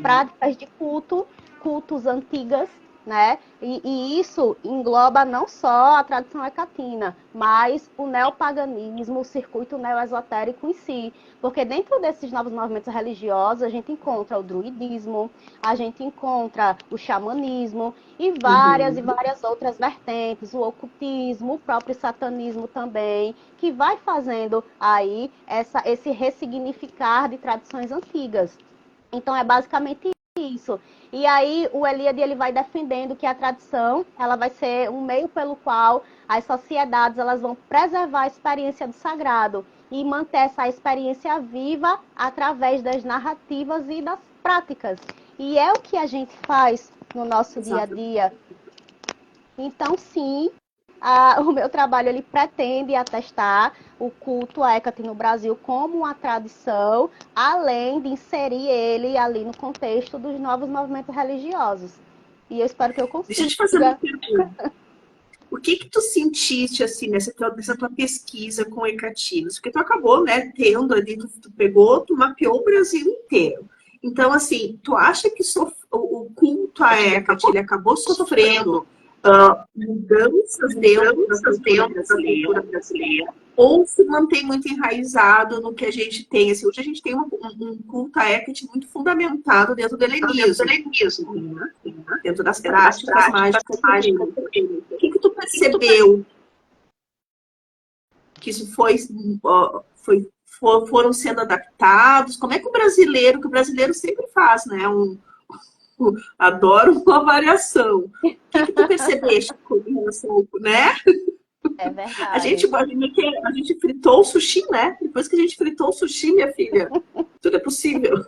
práticas de cultos antigas, né? E isso engloba não só a tradição hecatina, mas o neopaganismo, o circuito neoesotérico em si. Porque dentro desses novos movimentos religiosos, a gente encontra o druidismo, a gente encontra o xamanismo e várias outras vertentes, o ocultismo, o próprio satanismo também, que vai fazendo aí esse ressignificar de tradições antigas. Então é basicamente isso. E aí o Eliade ele vai defendendo que a tradição ela vai ser um meio pelo qual as sociedades elas vão preservar a experiência do sagrado e manter essa experiência viva através das narrativas e das práticas. E é o que a gente faz no nosso dia a dia. Então, sim, o meu trabalho ele pretende atestar o culto à Hecate no Brasil como uma tradição, além de inserir ele ali no contexto dos novos movimentos religiosos. E eu espero que eu consiga. Deixa eu te fazer uma pergunta. O que tu sentiste, assim, nessa tua pesquisa com Hecatinos? Porque tu acabou, né, tendo ali, tu pegou, tu mapeou o Brasil inteiro. Então, assim, tu acha que o culto à Hecate, ele acabou sofrendo mudanças dentro da cultura brasileira? Ou se mantém muito enraizado no que a gente tem? Assim, hoje a gente tem um culto à Hecate muito fundamentado dentro do helenismo, né? Dentro das práticas mágicas. O que tu percebeu que isso foram sendo adaptados? Como é que o brasileiro sempre faz, né? Adoro uma variação. O que tu percebeste com relação, né? É verdade. A gente fritou o sushi, né? Depois que a gente fritou o sushi, minha filha, tudo é possível.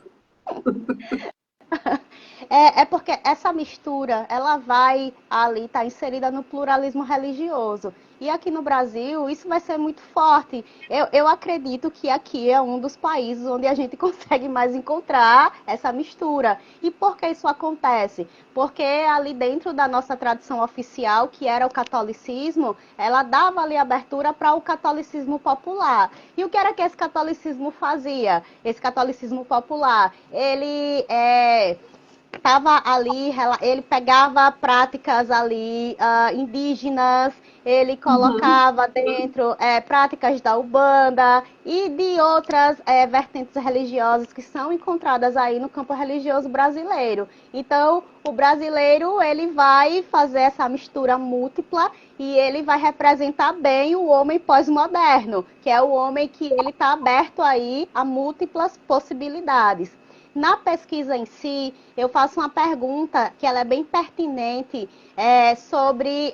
É porque essa mistura, ela vai ali estar inserida no pluralismo religioso. E aqui no Brasil, isso vai ser muito forte. Eu acredito que aqui é um dos países onde a gente consegue mais encontrar essa mistura. E por que isso acontece? Porque ali dentro da nossa tradição oficial, que era o catolicismo, ela dava ali abertura para o catolicismo popular. E o que era que esse catolicismo fazia? Esse catolicismo popular, ele estava ali, ele pegava práticas ali indígenas, ele colocava dentro práticas da Umbanda e de outras vertentes religiosas que são encontradas aí no campo religioso brasileiro. Então, o brasileiro ele vai fazer essa mistura múltipla e ele vai representar bem o homem pós-moderno, que é o homem que ele está aberto aí a múltiplas possibilidades. Na pesquisa em si, eu faço uma pergunta que ela é bem pertinente sobre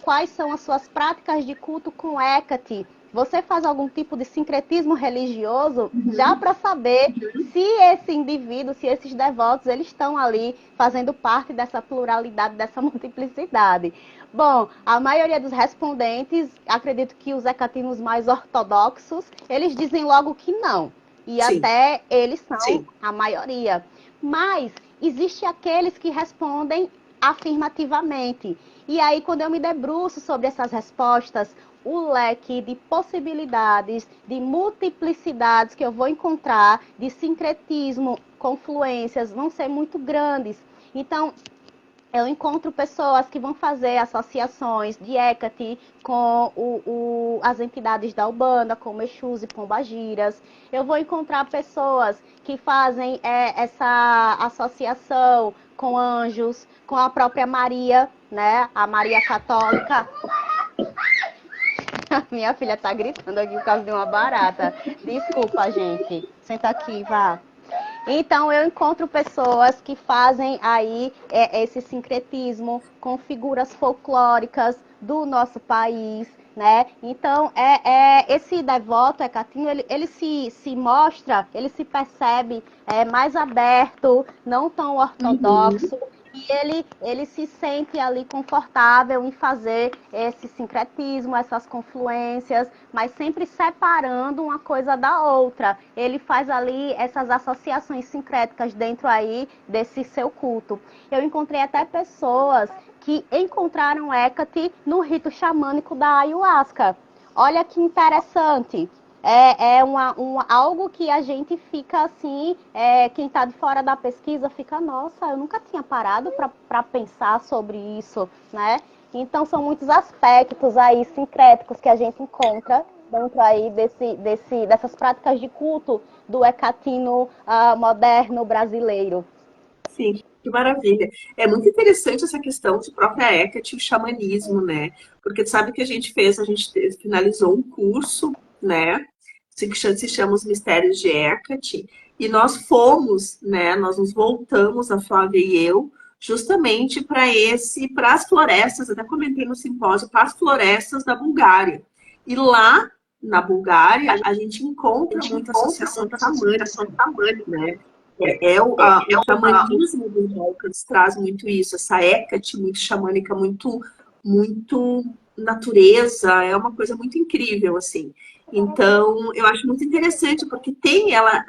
quais são as suas práticas de culto com Hecate. Você faz algum tipo de sincretismo religioso já para saber se esse indivíduo, se esses devotos, eles estão ali fazendo parte dessa pluralidade, dessa multiplicidade. Bom, a maioria dos respondentes, acredito que os hecatinos mais ortodoxos, eles dizem logo que não. E Sim. até eles são Sim. a maioria. Mas existe aqueles que respondem afirmativamente. E aí, quando eu me debruço sobre essas respostas, o leque de possibilidades, de multiplicidades que eu vou encontrar, de sincretismo, confluências, vão ser muito grandes. Então, eu encontro pessoas que vão fazer associações de Hecate com as entidades da Umbanda, como Exus e Pombagiras. Eu vou encontrar pessoas que fazem essa associação com anjos, com a própria Maria, né? A Maria Católica. Minha filha tá gritando aqui por causa de uma barata. Desculpa, gente. Senta aqui, vá. Então, eu encontro pessoas que fazem aí esse sincretismo com figuras folclóricas do nosso país, né? Então, esse devoto, Hecatino, ele se mostra, ele se percebe mais aberto, não tão ortodoxo, e ele se sente ali confortável em fazer esse sincretismo, essas confluências, mas sempre separando uma coisa da outra. Ele faz ali essas associações sincréticas dentro aí desse seu culto. Eu encontrei até pessoas que encontraram Hecate no rito xamânico da ayahuasca. Olha que interessante. Algo que a gente fica assim, quem está de fora da pesquisa fica, nossa, eu nunca tinha parado para pensar sobre isso, né? Então, são muitos aspectos aí sincréticos que a gente encontra dentro aí dessas práticas de culto do hecatino moderno brasileiro. Sim, que maravilha. É muito interessante essa questão de própria Hecate e o xamanismo, né? Porque tu sabe que a gente finalizou um curso, né? Se chama Os Mistérios de Hecate, e nós fomos, né? Nós nos voltamos, a Flávia e eu, justamente para as florestas, até comentei no simpósio, para as florestas da Bulgária. E lá na Bulgária, a gente encontra muita associação xamânica, né? O xamanismo dos Balcãs traz muito isso, essa Hecate muito xamânica, muito natureza, é uma coisa muito incrível, assim. Então, eu acho muito interessante, porque tem ela,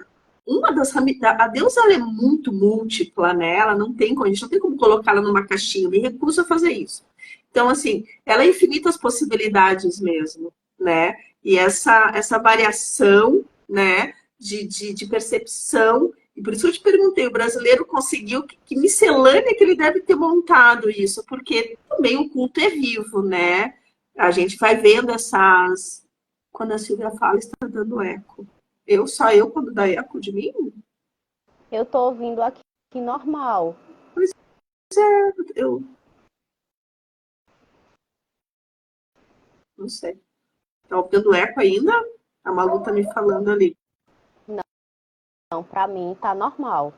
a deusa ela é muito múltipla, né? Ela não tem, a gente não tem como colocá-la numa caixinha, eu me recuso a fazer isso. Então, assim, ela é infinitas possibilidades mesmo, né? E essa variação, né, de percepção, e por isso eu te perguntei, o brasileiro conseguiu, que miscelânea que ele deve ter montado isso, porque também o culto é vivo, né? A gente vai vendo essas. Quando a Silvia fala, está dando eco. Só eu quando dá eco de mim? Eu tô ouvindo aqui normal. Pois é, eu não sei. Tá dando eco ainda? A Malu tá me falando ali. Não, pra mim tá normal.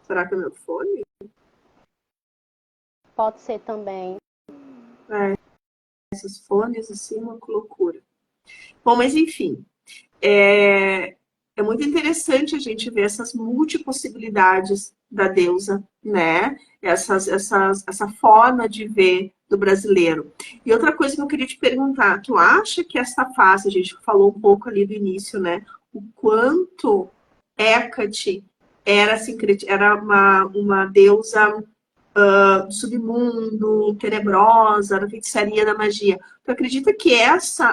Será que é meu fone? Pode ser também. É, esses fones assim, uma loucura. Bom, mas enfim, é muito interessante a gente ver essas multipossibilidades da deusa, né? Essa forma de ver do brasileiro. E outra coisa que eu queria te perguntar, tu acha que essa fase, a gente falou um pouco ali do início, né? O quanto Hecate era uma deusa do submundo, tenebrosa, da feitiçaria, da magia. Tu acredita que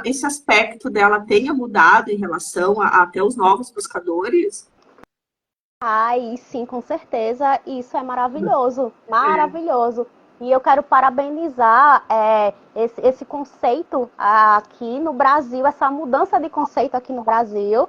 esse aspecto dela tenha mudado em relação até os novos buscadores? Ai, sim, com certeza. Isso é maravilhoso, É. maravilhoso. E eu quero parabenizar esse conceito aqui no Brasil, essa mudança de conceito aqui no Brasil,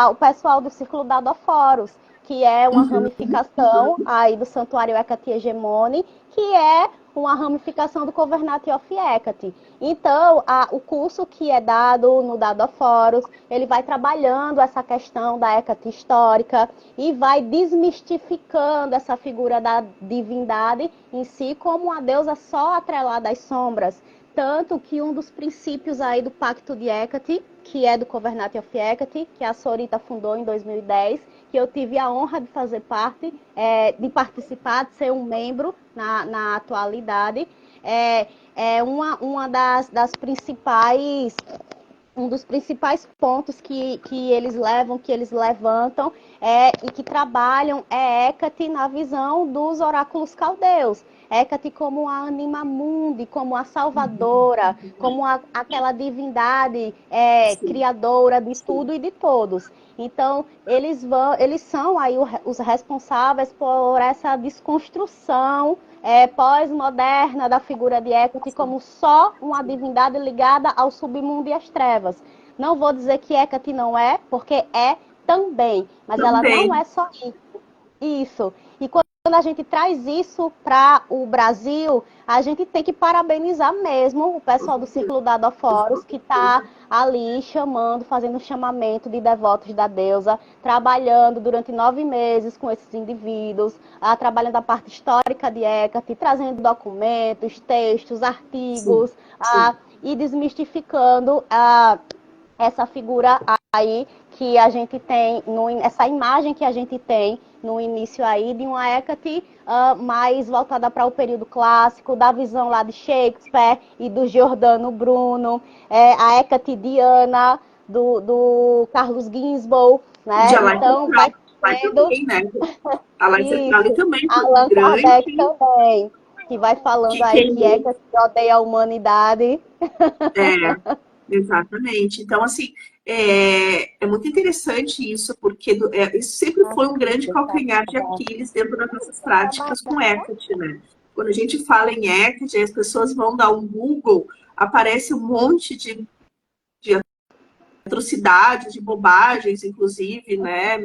o pessoal do Círculo da Doforos, que é uma ramificação aí do Santuário Hecate Hegemone, que é uma ramificação do Covenant of Hecate. Então, o curso que é dado no Dadoforos, ele vai trabalhando essa questão da Hecate histórica e vai desmistificando essa figura da divindade em si como uma deusa só atrelada às sombras. Tanto que um dos princípios aí do Pacto de Hecate, que é do Covenant of Hecate, que a Sorita fundou em 2010, que eu tive a honra de fazer parte, de participar, de ser um membro na atualidade, uma das principais um dos principais pontos que eles levam, que eles levantam e que trabalham é Hecate na visão dos oráculos caldeus. Hecate como a anima mundi, como a salvadora, como aquela divindade criadora de tudo e de todos. Então, eles são aí os responsáveis por essa desconstrução pós-moderna da figura de Hecate como só uma divindade ligada ao submundo e às trevas. Não vou dizer que Hecate não é, porque é também, mas ela não Também. é só isso. Isso. E quando a gente traz isso para o Brasil, a gente tem que parabenizar mesmo o pessoal do Círculo da Adoforos, que está ali chamando, fazendo um chamamento de devotos da deusa, trabalhando durante 9 meses com esses indivíduos, trabalhando a parte histórica de Hecate, trazendo documentos, textos, Sim, artigos, sim, e desmistificando essa figura aí que a gente tem, essa imagem que a gente tem no início aí de uma Hecate mais voltada para o período clássico, da visão lá de Shakespeare e do Giordano Bruno, a Hecate Diana do Carlos Ginsburg, de né? Allan Então vai Kardec tendo também, né? Allan Kardec isso, também foi um Allan Kardec grande também, que vai falando que aí que queimou. Hecate odeia a humanidade. É, exatamente. Então, assim, é muito interessante isso, porque isso sempre foi um grande calcanhar de Aquiles dentro das nossas práticas com Hecate, né? Quando a gente fala em Hecate, as pessoas vão dar um Google, aparece um monte de atrocidades, de bobagens, inclusive, né?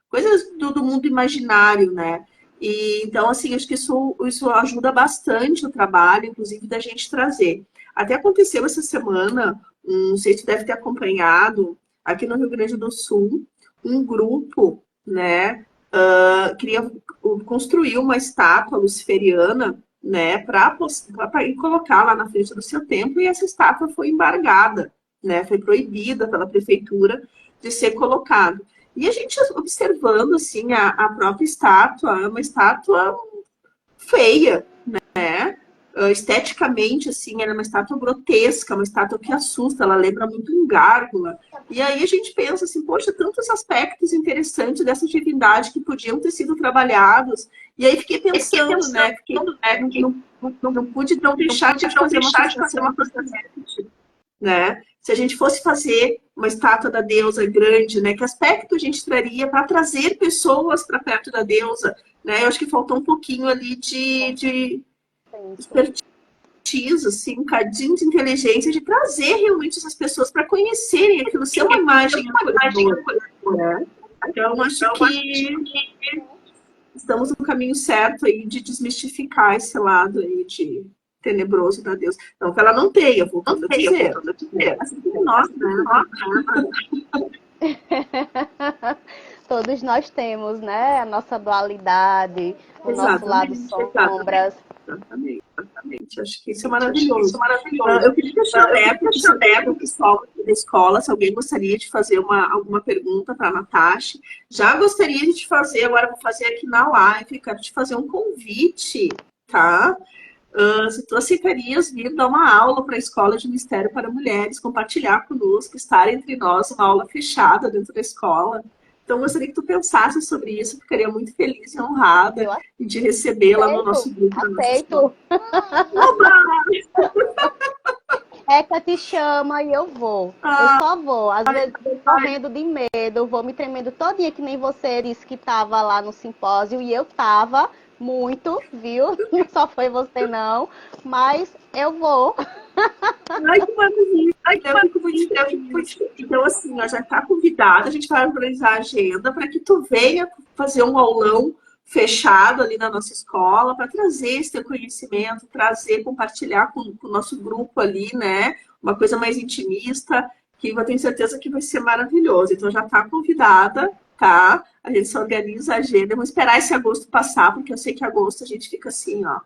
Coisas do mundo imaginário, né? E, então, assim, acho que isso ajuda bastante o trabalho, inclusive, da gente trazer. Até aconteceu essa semana, não sei se você deve ter acompanhado, aqui no Rio Grande do Sul, um grupo, né, queria construir uma estátua luciferiana, né, para colocar lá na frente do seu templo, e essa estátua foi embargada, né, foi proibida pela prefeitura de ser colocada. E a gente observando assim a própria estátua, é uma estátua feia, né? Esteticamente, assim, ela é uma estátua grotesca, uma estátua que assusta, ela lembra muito um gárgula. E aí a gente pensa assim, poxa, tantos aspectos interessantes dessa divindade que podiam ter sido trabalhados. E aí fiquei pensando, né? Porque não pude não deixar de fazer uma associação né? Se a gente fosse fazer uma estátua da deusa grande, né? Que aspecto a gente traria para trazer pessoas para perto da deusa, né? Eu acho que faltou um pouquinho ali de expertise, assim, um cadinho de inteligência de trazer realmente essas pessoas para conhecerem aquilo, ser uma imagem acolhedora, né? Então, acho que estamos no caminho certo aí de desmistificar esse lado aí de tenebroso da deusa. Não que ela não tenha, voltando a dizer, né? Assim como nós, né? Todos nós temos, né? A nossa dualidade, o nosso lado Exatamente, sombras. exatamente, exatamente. Acho que isso é maravilhoso. Eu queria deixar aberto aqui para o pessoal da escola, se alguém gostaria de fazer alguma pergunta para a Natasha. Já gostaria de te fazer, agora vou fazer aqui na live, quero te fazer um convite, tá? Se tu aceitarias vir dar uma aula para a Escola de Mistério para Mulheres, compartilhar conosco, estar entre nós, uma aula fechada dentro da escola. Então, eu gostaria que tu pensasse sobre isso, ficaria muito feliz e honrada Eu de recebê-la no nosso aceito, grupo, na nossa escola. aceito. Eka te chama e eu vou. Eu só vou. Às vezes eu tô morrendo de medo, vou me tremendo todinha, que nem você disse que tava lá no simpósio, e eu tava muito, viu? Não só foi você não, mas eu vou. Ai, que maravilha! Eu fico muito feliz. Então, assim, ó, já está convidada, a gente vai organizar a agenda para que tu venha fazer um aulão fechado ali na nossa escola, para trazer esse teu conhecimento, trazer, compartilhar com o nosso grupo ali, né? Uma coisa mais intimista, que eu tenho certeza que vai ser maravilhoso. Então, já está convidada, tá? A gente se organiza a agenda. Vamos esperar esse agosto passar, porque eu sei que agosto a gente fica assim, ó,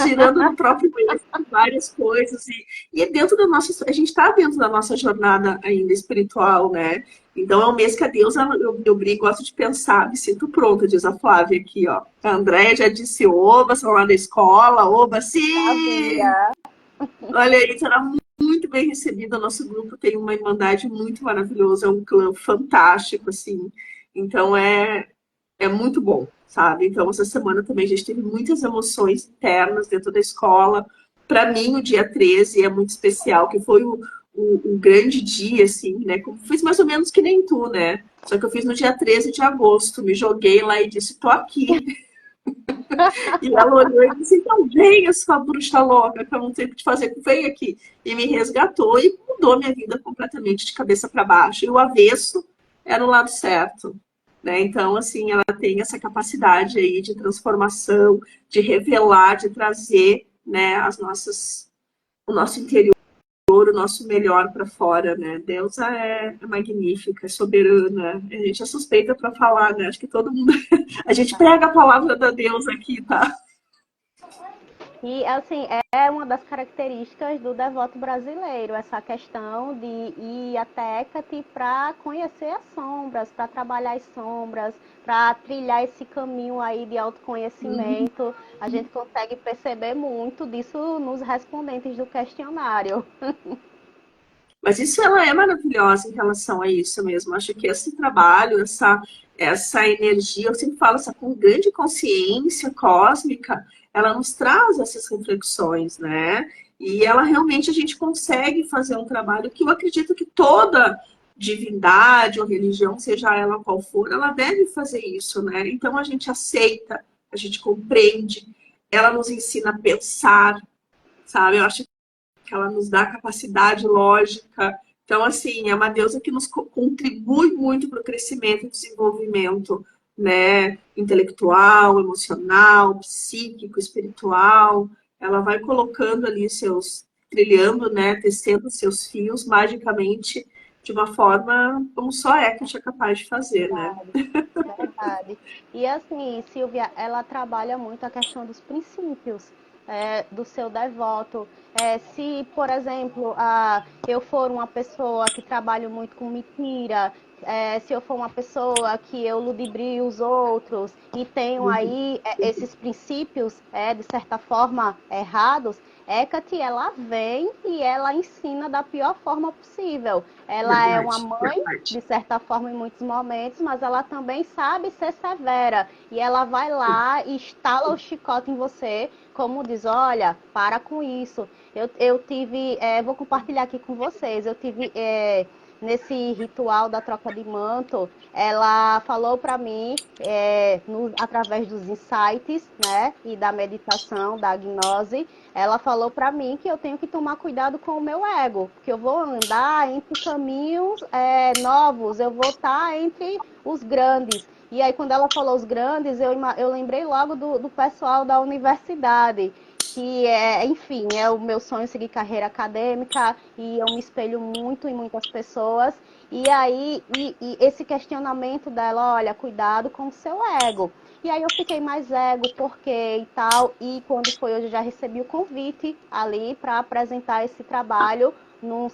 girando no próprio mês várias coisas. E dentro da nossa. A gente está dentro da nossa jornada ainda espiritual, né? Então é um mês que a Deus, eu gosto de pensar, me sinto pronta, diz a Flávia aqui, ó. A Andréia já disse oba, são lá da escola, oba, sim! Sabia. Olha aí, será muito bem recebida. O nosso grupo tem uma irmandade muito maravilhosa, é um clã fantástico, assim. Então é muito bom, sabe? Então, essa semana também a gente teve muitas emoções internas dentro da escola. Para mim, o dia 13 é muito especial, que foi o grande dia, assim, né? Fiz mais ou menos que nem tu, né? Só que eu fiz no dia 13 de agosto, me joguei lá e disse, tô aqui. E ela olhou e disse, então venha, sua bruxa louca, que eu não tenho o que te fazer, vem aqui. E me resgatou e mudou minha vida completamente de cabeça para baixo. E o avesso era o lado certo. né? Então, assim, ela tem essa capacidade aí de transformação, de revelar, de trazer, né, o nosso interior, o nosso melhor para fora, né? Deus é magnífica, é soberana. A gente é suspeita para falar, né? Acho que todo mundo. A gente prega a palavra da Deus aqui, tá? E, assim, é uma das características do devoto brasileiro, essa questão de ir até Hecate para conhecer as sombras, para trabalhar as sombras, para trilhar esse caminho aí de autoconhecimento. A gente consegue perceber muito disso nos respondentes do questionário. Mas isso ela é maravilhosa em relação a isso mesmo. Acho que esse trabalho, essa energia, eu sempre falo, essa com grande consciência cósmica, ela nos traz essas reflexões, né? E ela realmente a gente consegue fazer um trabalho que eu acredito que toda divindade ou religião, seja ela qual for, ela deve fazer isso, né? Então a gente aceita, a gente compreende, ela nos ensina a pensar, sabe? Eu acho que ela nos dá capacidade lógica. Então, assim, é uma deusa que nos contribui muito para o crescimento e desenvolvimento, né? Intelectual, emocional, psíquico, espiritual. Ela vai colocando ali trilhando, né? Tecendo seus fios magicamente de uma forma como só Hecate é capaz de fazer, né? Verdade. E assim, Silvia, ela trabalha muito a questão dos princípios do seu devoto. Se, por exemplo, eu for uma pessoa que trabalho muito com mentira, se eu for uma pessoa que eu ludibrio os outros e tenho aí esses princípios, de certa forma, errados, Hecate, ela vem e ela ensina da pior forma possível. Ela é uma Verdade, mãe, verdade. de certa forma, em muitos momentos, mas ela também sabe ser severa. E ela vai lá e estala o chicote em você, como diz, olha, para com isso. Eu tive, vou compartilhar aqui com vocês, eu tive nesse ritual da troca de manto, ela falou para mim, através dos insights, né, e da meditação, da gnose, ela falou para mim que eu tenho que tomar cuidado com o meu ego, porque eu vou andar entre caminhos novos, eu vou estar entre os grandes. E aí, quando ela falou os grandes, eu lembrei logo do pessoal da universidade, que enfim, é o meu sonho seguir carreira acadêmica e eu me espelho muito em muitas pessoas. E aí, e esse questionamento dela, olha, cuidado com o seu ego. E aí eu fiquei mais ego, por quê e tal. E quando foi hoje, eu já recebi o convite ali para apresentar esse trabalho num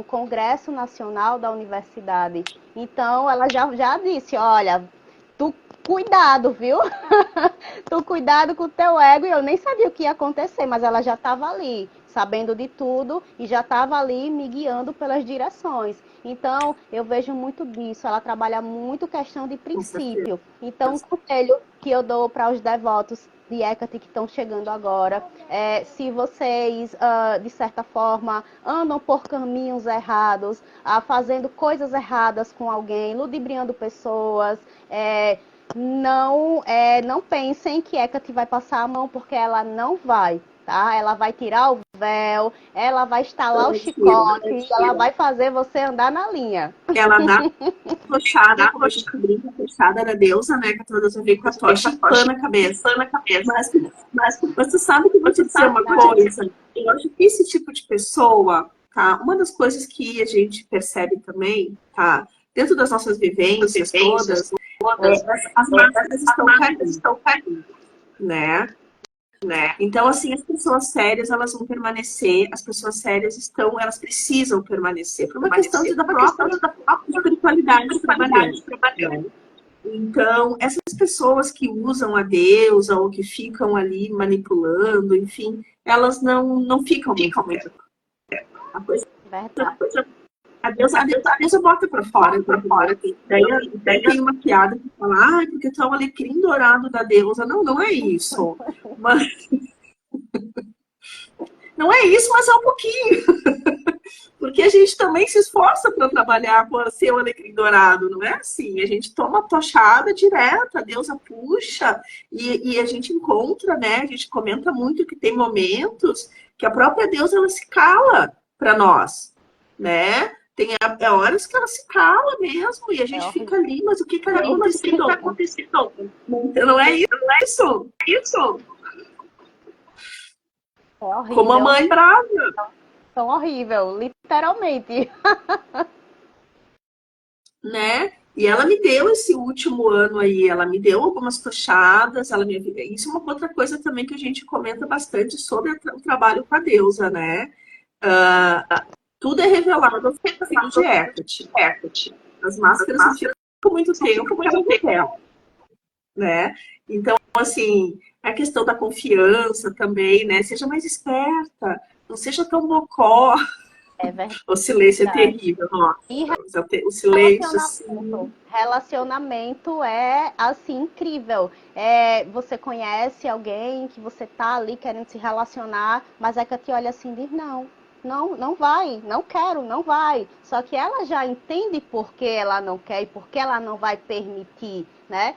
congresso nacional da universidade. Então, ela já disse, olha, tu cuidado, viu? Tu cuidado com o teu ego. E eu nem sabia o que ia acontecer, mas ela já estava ali, sabendo de tudo e já estava ali me guiando pelas direções. Então, eu vejo muito disso. Ela trabalha muito questão de Com certeza. princípio. Então, um conselho que eu dou para os devotos de Hecate que estão chegando agora, se vocês, de certa forma, andam por caminhos errados, fazendo coisas erradas com alguém, ludibriando pessoas, não pensem que Hecate vai passar a mão, porque ela não vai, tá? Ela vai tirar o véu, ela vai estalar o chicote, ela vai fazer você andar na linha. Ela dá tochada, como a gente brinca, a tochada da deusa, né? Que a deusa vem com a tocha e pã na cabeça. Mas você sabe que eu vou te dizer uma coisa. Eu acho que esse tipo de pessoa, tá? Uma das coisas que a gente percebe também, tá? Dentro das nossas vivências todas, as máscaras estão caindo, né? Então, assim, as pessoas sérias, elas vão permanecer, as pessoas sérias elas precisam permanecer, por uma questão da própria espiritualidade trabalhando. Então, essas pessoas que usam a deusa ou que ficam ali manipulando, enfim, elas não ficam muito tempo. A coisa, a deusa bota pra fora. Daí tem uma piada que fala, porque tu é o alecrim dourado da deusa. Não, não é isso. Mas, não é isso, mas é um pouquinho. Porque a gente também se esforça para trabalhar com ser o alecrim dourado, não é assim? A gente toma tochada direta, a deusa puxa, e a gente encontra, né? A gente comenta muito que tem momentos que a própria deusa ela se cala para nós, né? É horas que ela se cala mesmo e a É gente fica horrível. ali, mas o que está Mas o que acontecendo? está acontecendo? Não é isso? Isso é Como a horrível. mãe brava, Tão horrível, literalmente. né? E ela me deu esse último ano aí, ela me deu algumas tochadas, isso é uma outra coisa também que a gente comenta bastante sobre o trabalho com a deusa, né? Ah, tudo é revelado ao filho de Hecate. Equity. As As máscaras não ficam máscaras muito não tempo ficam porque muito ela tempo. revela, né? Então, assim, a questão da confiança também, né? Seja mais esperta, não seja tão bocó. É O silêncio é verdade. terrível, nossa. E O silêncio, assim. relacionamento. Relacionamento é assim incrível. Você conhece alguém que você tá ali querendo se relacionar, mas é que te olha assim e diz não. Não, não vai, não quero, não vai. Só que ela já entende por que ela não quer e por que ela não vai permitir, né?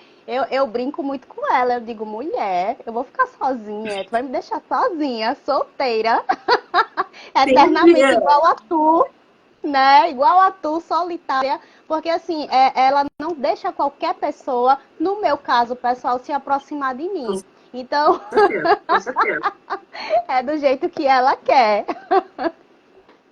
Eu brinco muito com ela, eu digo, mulher, eu vou ficar sozinha, tu vai me deixar sozinha, solteira, eternamente Entendi. igual a tu, né? Igual a tu, solitária, porque assim, ela não deixa qualquer pessoa, no meu caso, pessoal, se aproximar de Com mim. Então, certeza. com certeza. É do jeito que ela quer.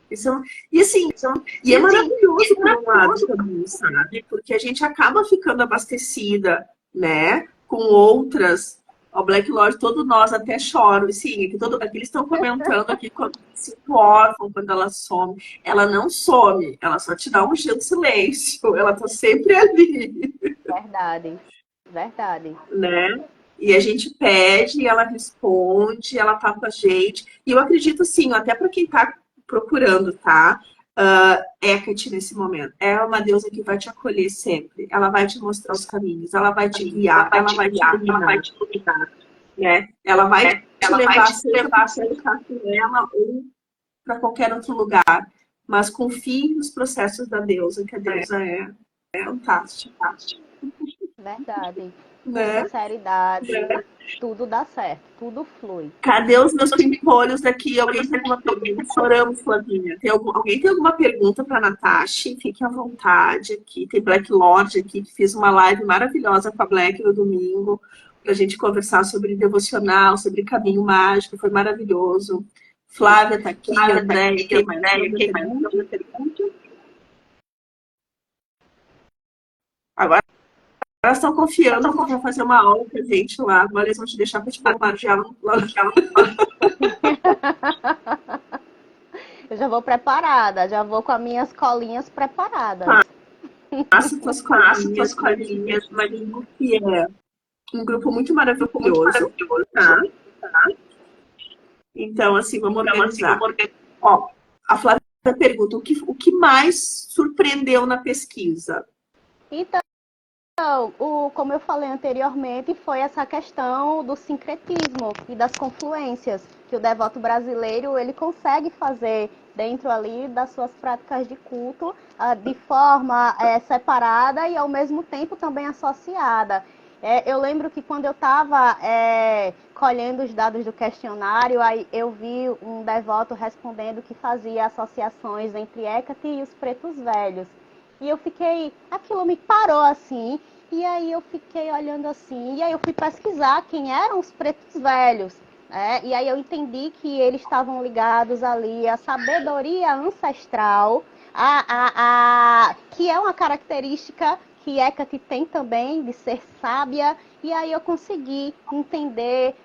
Isso, e assim, Então, e é e assim, maravilhoso é por um lado maravilhoso. também, sabe? Porque a gente acaba ficando abastecida, né? Com outras. O Black Lord, todos nós até choram. Sim, aqui eles estão comentando aqui quando se sinto órfão, quando ela some. Ela não some, ela só te dá um gelo de silêncio. Ela tá sempre ali, Verdade, verdade. né? E a gente pede, ela responde, ela tá com a gente. E eu acredito, assim, até para quem tá procurando, tá? Hecate nesse momento. É uma deusa que vai te acolher sempre. Ela vai te mostrar os caminhos, ela vai te Ela guiar, vai ela te vai te guiar, ela vai iluminar, te iluminar, né? Ela vai né? te Ela vai levar, te seja para levar você ficar com ela ou para qualquer outro lugar. Mas confie nos processos da deusa, que a deusa é fantástica, verdade. Com né? sinceridade, tudo dá certo, tudo flui. Cadê os meus pimpolhos aqui? Alguém tem alguma pergunta? Choramos, Flavinha. Alguém tem alguma pergunta para a Natasha? Fique à vontade aqui. Tem Black Lord aqui, que fez uma live maravilhosa com a Black no domingo, para a gente conversar sobre devocional, sobre caminho mágico. Foi maravilhoso. Flávia está aqui, Flávia tá Andréia. aqui, Quem mais tem Andréia, alguma quem mais tem pergunta? alguma pergunta? Agora elas estão confiando Então, que tu vai fazer uma aula com a gente lá. Agora eles vão te deixar para te bombardear lá. eu já vou preparada, já vou com as minhas colinhas preparadas. Faça tuas Faço tuas colinhas, colinhas, imagina mas que é um grupo muito grupo muito maravilhoso, tá? maravilhoso, tá? Então, assim, vamos Então, assim, organizar. vamos organizar. Ó, a Flávia pergunta, o que mais surpreendeu na pesquisa? Então, como eu falei anteriormente, foi essa questão do sincretismo e das confluências que o devoto brasileiro ele consegue fazer dentro ali das suas práticas de culto de forma separada e ao mesmo tempo também associada. Eu lembro que quando eu estava colhendo os dados do questionário, aí eu vi um devoto respondendo que fazia associações entre Hecate e os pretos velhos. E eu fiquei, aquilo me parou assim, e aí eu fiquei olhando assim, e aí eu fui pesquisar quem eram os pretos velhos. E aí eu entendi que eles estavam ligados ali à sabedoria ancestral, que é uma característica que Hecate tem também, de ser sábia, e aí eu consegui entender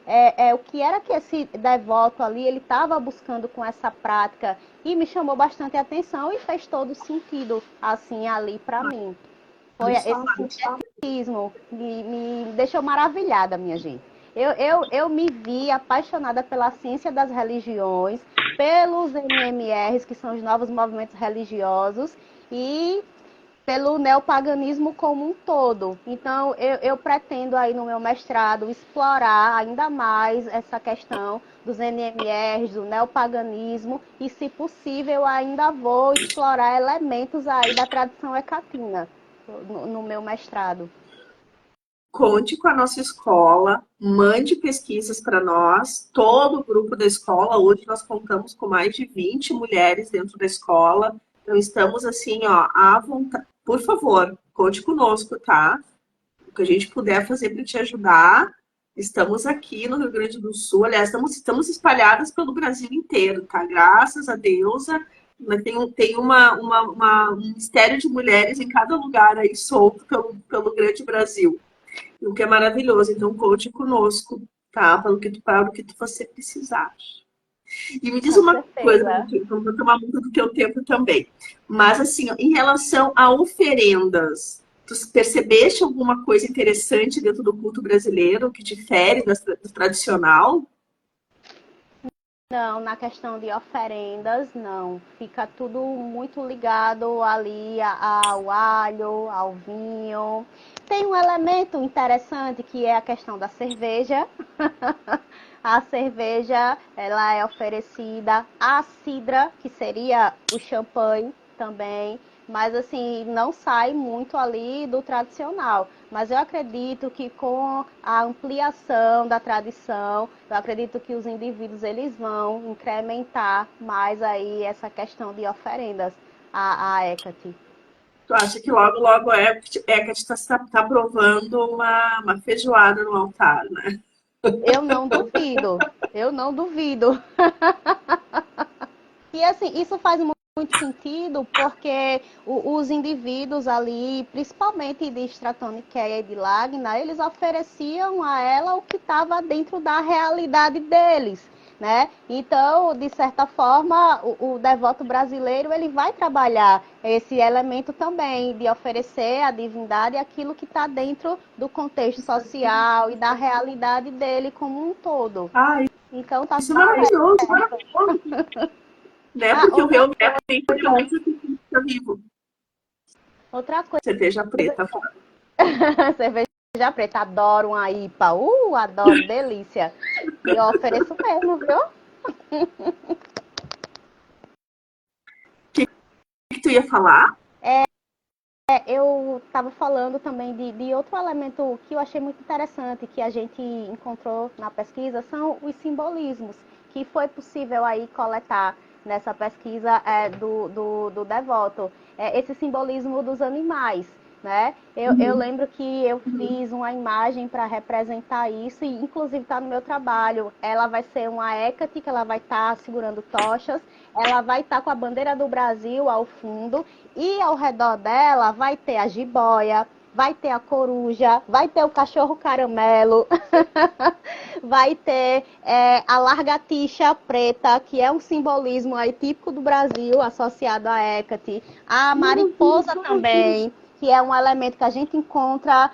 o que era que esse devoto ali, ele estava buscando com essa prática, e me chamou bastante atenção e fez todo sentido, assim, ali para mim. Foi Olha só, esse sincretismo, me deixou maravilhada, minha gente. Eu me vi apaixonada pela ciência das religiões, pelos NMRs, que são os novos movimentos religiosos, e pelo neopaganismo como um todo. Então, eu pretendo aí no meu mestrado explorar ainda mais essa questão dos NMRs, do neopaganismo, e se possível ainda vou explorar elementos aí da tradição hecatina no meu mestrado. conte com a nossa escola, mande pesquisas para nós, todo o grupo da escola. Hoje nós contamos com mais de 20 mulheres dentro da escola, Então, estamos assim, ó, à vontade. Por favor, conte conosco, tá? O que a gente puder fazer para te ajudar. Estamos aqui no Rio Grande do Sul. Aliás, estamos espalhadas pelo Brasil inteiro, tá? Graças a Deus. Tem um mistério de mulheres em cada lugar aí solto pelo grande Brasil. O que é maravilhoso. Então, conte conosco, tá? Para o que tu você precisar. E me diz Com uma coisa, certeza. não vou tomar muito do teu tempo também. Mas, assim, ó, em relação a oferendas, tu percebeste alguma coisa interessante dentro do culto brasileiro que difere do tradicional? Não, na questão de oferendas, não. Fica tudo muito ligado ali ao alho, ao vinho. Tem um elemento interessante que é a questão da cerveja. A cerveja, ela é oferecida, a cidra, que seria o champanhe também, mas assim, não sai muito ali do tradicional. Mas eu acredito que com a ampliação da tradição, eu acredito que os indivíduos eles vão incrementar mais aí essa questão de oferendas à Hecate. Tu acha que logo, logo é que a gente tá provando uma feijoada no altar, né? Eu não duvido, eu não duvido. E assim, isso faz muito sentido porque os indivíduos ali, principalmente de Stratoniceia e de Lagna, eles ofereciam a ela o que estava dentro da realidade deles, né? Então, de certa forma, o devoto brasileiro ele vai trabalhar esse elemento também de oferecer à divindade aquilo que está dentro do contexto social e da realidade dele como um todo. Ah, Então, tá isso é tudo maravilhoso, certo. né? Ah, Porque eu realmente demonstra que fica vivo. outra coisa. Cerveja preta. Cerveja preta, adoro uma IPA. Adoro, delícia. E eu ofereço mesmo, viu? O que tu ia falar? Eu estava falando também de outro elemento que eu achei muito interessante, que a gente encontrou na pesquisa, são os simbolismos, que foi possível aí coletar nessa pesquisa do devoto. Esse simbolismo dos animais, né? Eu lembro que eu fiz uma imagem para representar isso, e inclusive está no meu trabalho. Ela vai ser uma Hecate, que ela vai estar segurando tochas, ela vai estar com a bandeira do Brasil ao fundo, e ao redor dela vai ter a jiboia, vai ter a coruja, vai ter o cachorro caramelo, vai ter a largatixa preta, que é um simbolismo aí típico do Brasil, associado à Hecate, a mariposa também, que é um elemento que a gente encontra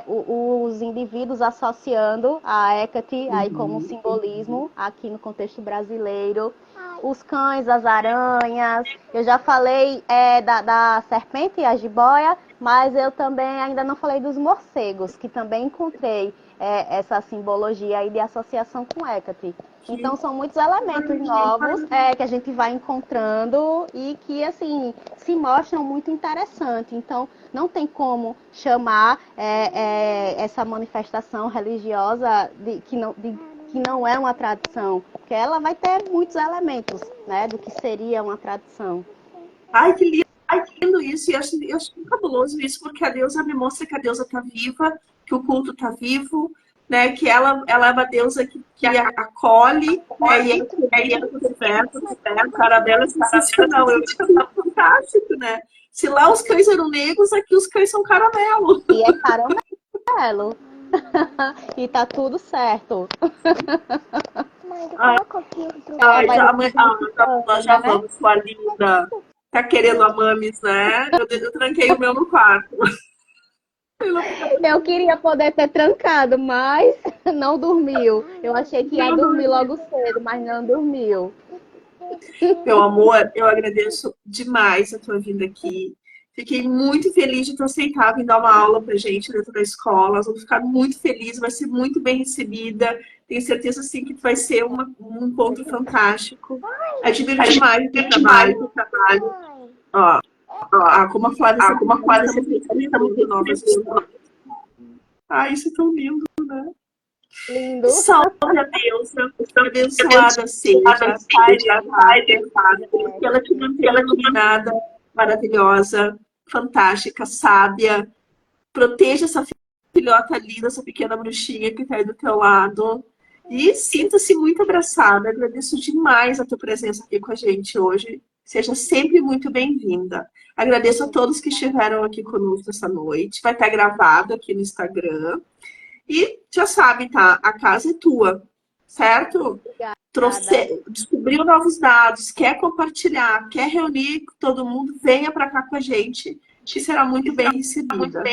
os indivíduos associando a Hecate aí como um simbolismo aqui no contexto brasileiro. Os cães, as aranhas. Eu já falei da serpente e a jiboia, mas eu também ainda não falei dos morcegos, que também encontrei essa simbologia aí de associação com Hecate. Então são muitos elementos novos que a gente vai encontrando e que assim se mostram muito interessantes. Então não tem como chamar essa manifestação religiosa que não é uma tradição, porque ela vai ter muitos elementos, né, do que seria uma tradição. Ai, que lindo, ai, que lindo isso. E eu acho fabuloso isso, porque a deusa me mostra que a deusa está viva, que o culto está vivo, né? Que ela é uma deusa que acolhe, né? E aí ela conversa, o cara dela é sensacional. Eu acho fantástico, né? Se lá os cães eram negros, aqui os cães são caramelo. E é caramelo. E tá tudo certo. Ai, Ela ai, vai nós já né? vamos, sua linda. Tá querendo a mames, né? Eu tranquei o meu no quarto. Eu queria poder ter trancado, mas não dormiu. Eu achei que ia dormir logo cedo, mas não dormiu. Meu amor, eu agradeço demais a tua vinda aqui. Fiquei muito feliz de tu aceitar vir dar uma aula pra gente dentro da escola. Nós vamos ficar muito felizes, vai ser muito bem recebida. Tenho certeza, sim, que vai ser um encontro fantástico. Admiro demais o teu trabalho. Ó, como a Flávia sempre está muito novas histórias. Ah, isso é tão lindo, né? Lindo. Salve a deusa, abençoada seja, Pai de que ela te mantenha iluminada, maravilhosa, fantástica, sábia. Proteja essa filhota linda, essa pequena bruxinha que está aí do teu lado. E sinta-se muito abraçada. Agradeço demais a tua presença aqui com a gente hoje. Seja sempre muito bem-vinda. Agradeço a todos que estiveram aqui conosco essa noite. Vai estar gravado aqui no Instagram. E já sabe, tá? A casa é tua, certo? Descobriu novos dados, quer compartilhar, quer reunir todo mundo, venha para cá com a gente, que será muito bem recebida.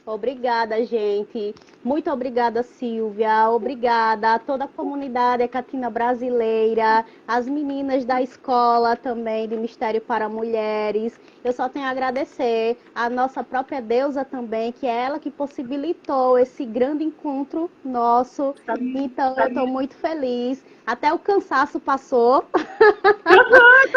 Obrigada, gente. Muito obrigada, Silvia. Obrigada a toda a comunidade Hecatina brasileira, as meninas da escola também de Mistério para Mulheres. Eu só tenho a agradecer a nossa própria deusa também, que é ela que possibilitou esse grande encontro nosso. Então, eu estou muito feliz. Até o cansaço passou.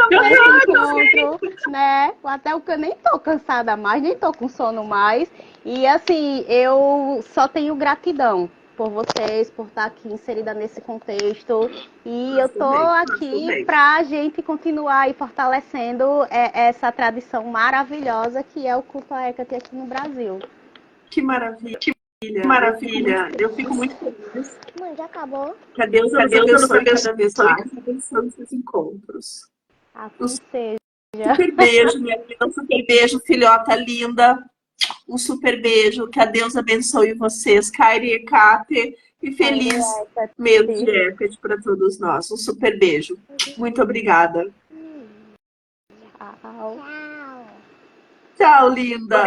Nesse encontro, né? Até o que eu nem tô cansada mais, nem tô com sono mais. E assim, eu só tenho gratidão por vocês, por estar aqui inserida nesse contexto. E eu tô aqui pra gente continuar aí fortalecendo essa tradição maravilhosa que é o culto à Hecate aqui no Brasil. Que maravilha. Maravilha, eu fico muito feliz. Mãe, já acabou? Que a Deus nos abençoe cada vez mais, abençoe esses encontros. Assim seja. Super beijo, minha vida, um super beijo, filhota linda. Um super beijo, que a Deus abençoe vocês, Kairi e Kate, e feliz mês de Hecate para todos nós. Um super beijo. Muito obrigada. Tchau. Tchau, linda.